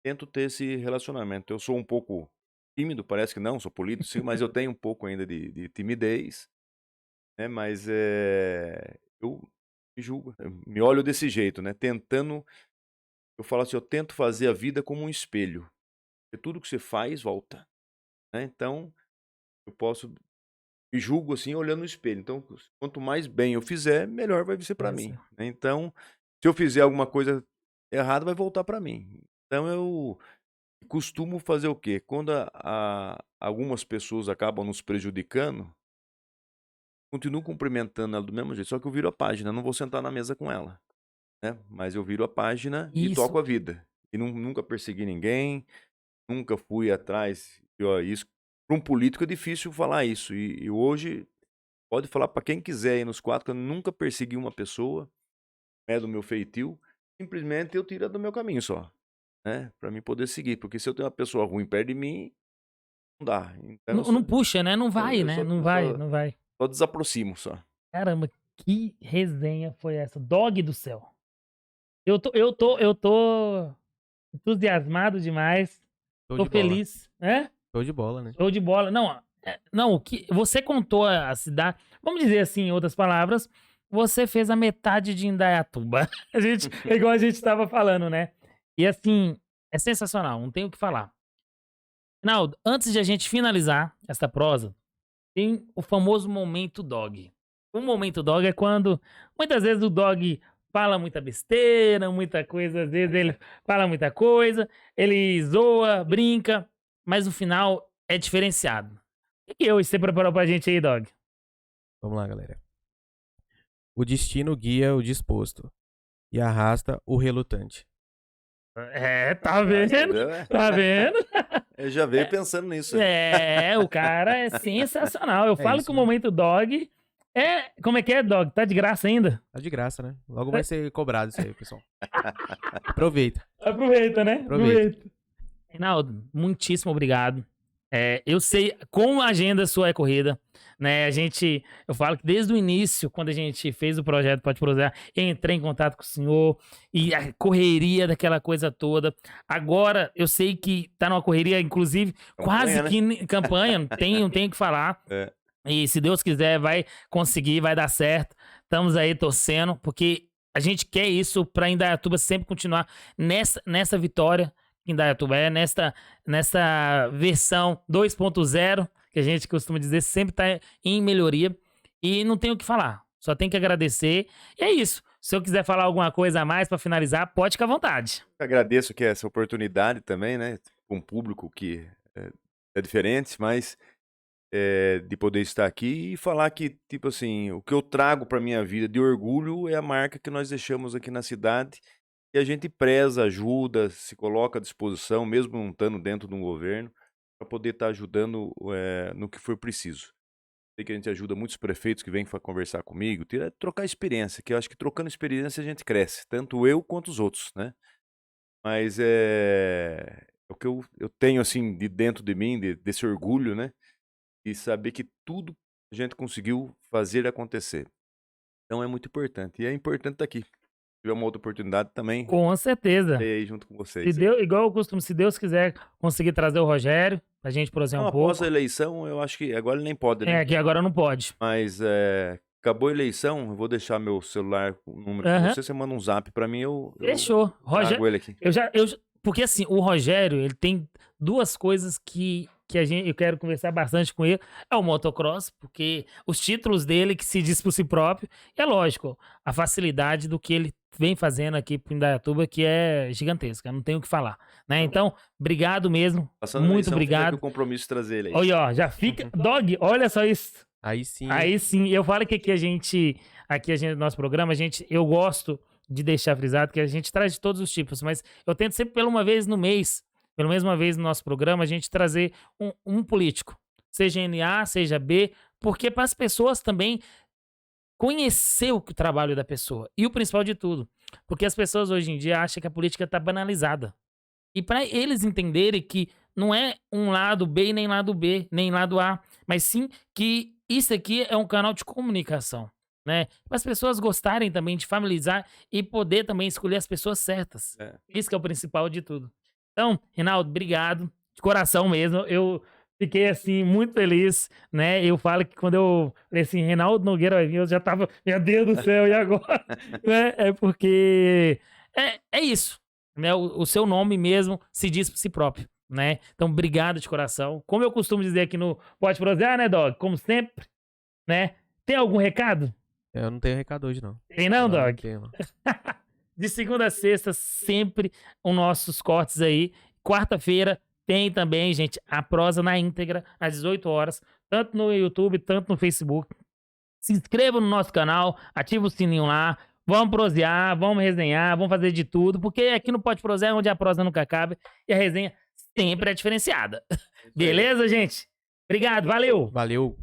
tento ter esse relacionamento. Eu sou um pouco tímido, parece que não, sou polido sim, mas eu tenho um pouco ainda de timidez, né? Mas eu me julgo, eu me olho desse jeito, né? Tentando, eu falo assim, eu tento fazer a vida como um espelho, porque tudo que você faz volta, né? Então, eu posso me julgo assim olhando no espelho. Então, quanto mais bem eu fizer, melhor vai ser para mim, né? Então, se eu fizer alguma coisa errada, vai voltar para mim. Então, eu costumo fazer o quê? Quando algumas pessoas acabam nos prejudicando, continuo cumprimentando ela do mesmo jeito, só que eu viro a página, não vou sentar na mesa com ela, né? Mas eu viro a página e toco Isso. a vida. E nunca persegui ninguém, nunca fui atrás. Isso para um político é difícil falar isso. E hoje pode falar para quem quiser aí nos quatro que eu nunca persegui uma pessoa, é do meu feitio, simplesmente eu tiro ela do meu caminho só, né? Para mim poder seguir, porque se eu tenho uma pessoa ruim perto de mim, não dá. Então Não puxa, né? Não vai, eu né? só, Não eu vai, só, não vai. só desaproximo só. Caramba, que resenha foi essa? Dog do céu. Eu tô entusiasmado demais. Show Tô de bola. feliz, né? Show de bola, né? Show de bola. Não, não, o que você contou a cidade, vamos dizer assim, em outras palavras, você fez a metade de Indaiatuba. Igual a gente estava falando, né? E assim, é sensacional, não tenho o que falar. Rinaldo, antes de a gente finalizar essa prosa, tem o famoso momento dog. O momento dog é quando, muitas vezes, o dog fala muita besteira, muita coisa, às vezes ele fala muita coisa, ele zoa, brinca, mas o final é diferenciado. O que você preparou pra gente aí, dog? Vamos lá, galera. O destino guia o disposto e arrasta o relutante. Tá vendo? Tá vendo? Eu já veio pensando nisso. O cara é sensacional. Eu falo isso, que o né? momento dog é... Como é que é, dog? Tá de graça ainda? Tá de graça, né? Logo vai ser cobrado isso aí, pessoal. Aproveita. Aproveita, né? Aproveita. Reinaldo, muitíssimo obrigado. Eu sei como a agenda sua é corrida, né? Eu falo que desde o início, quando a gente fez o projeto Pode Prosear, eu entrei em contato com o senhor e a correria daquela coisa toda. Agora, eu sei que tá numa correria, inclusive, quase que campanha, não tenho que falar. E se Deus quiser, vai conseguir, vai dar certo. Estamos aí torcendo, porque a gente quer isso para Indaiatuba sempre continuar nessa vitória. Indaiatuba nessa versão 2.0, que a gente costuma dizer, sempre tá em melhoria. E não tenho o que falar, só tenho que agradecer. E é isso. Se eu quiser falar alguma coisa a mais para finalizar, pode ficar à vontade. Eu agradeço que essa oportunidade também, né? Com um público que é diferente, mas de poder estar aqui e falar que, tipo assim, o que eu trago para minha vida de orgulho é a marca que nós deixamos aqui na cidade. E a gente preza, ajuda, se coloca à disposição, mesmo não estando dentro de um governo, para poder estar ajudando no que for preciso. Sei que a gente ajuda muitos prefeitos que vêm conversar comigo, trocar experiência, que eu acho que trocando experiência a gente cresce, tanto eu quanto os outros, né? Mas o que eu tenho, assim, de dentro de mim, desse orgulho, né? E saber que tudo a gente conseguiu fazer acontecer. Então é muito importante. E é importante estar aqui. Se tiver uma outra oportunidade também, Com certeza. aí junto com vocês. Igual eu costumo, se Deus quiser conseguir trazer o Rogério, pra gente prosear um pouco. Após a eleição, eu acho que agora ele nem pode, né? Que agora não pode. Mas acabou a eleição, eu vou deixar meu celular, o número pra você manda um zap pra mim, eu Fechou. trago ele aqui. Porque assim, o Rogério, ele tem duas coisas que eu quero conversar bastante com ele. É o motocross, porque os títulos dele que se diz por si próprio, e é lógico, a facilidade do que ele vem fazendo aqui pro Indaiatuba, que é gigantesca, não tenho o que falar, né? Então, obrigado mesmo, Passando muito eleição, fica aqui obrigado. o compromisso de trazer ele aí. Olha, ó, já fica... Dog, olha só isso. Aí sim. Aí sim, eu falo que aqui a gente, no nosso programa, eu gosto de deixar frisado que a gente traz de todos os tipos, mas eu tento sempre pelo menos uma vez no nosso programa, a gente trazer um político, seja NA, seja B, porque para as pessoas também conhecer o trabalho da pessoa. E o principal de tudo, porque as pessoas hoje em dia acham que a política está banalizada. E para eles entenderem que não é um lado B, nem lado B, nem lado A, mas sim que isso aqui é um canal de comunicação, né? Para as pessoas gostarem também de familiarizar e poder também escolher as pessoas certas. Isso que é o principal de tudo. Então, Reinaldo, obrigado, de coração mesmo. Eu fiquei, assim, muito feliz, né? Eu falo que quando eu falei assim, Reinaldo Nogueira vai vir, eu já tava, meu Deus do céu, e agora? Né? É porque é isso, né? O seu nome mesmo se diz por si próprio, né? Então, obrigado de coração. Como eu costumo dizer aqui no Pode Prosear, né, Dog? Como sempre, né? Tem algum recado? Eu não tenho recado hoje, não. Tem não, Dog? Não tenho, não. De segunda a sexta, sempre os nossos cortes aí. Quarta-feira tem também, gente, a prosa na íntegra, às 18 horas, tanto no YouTube, tanto no Facebook. Se inscreva no nosso canal, ativa o sininho lá, vamos prosear, vamos resenhar, vamos fazer de tudo, porque aqui no Pode Prosear é onde a prosa nunca acaba e a resenha sempre é diferenciada. Beleza, gente? Obrigado, valeu! Valeu.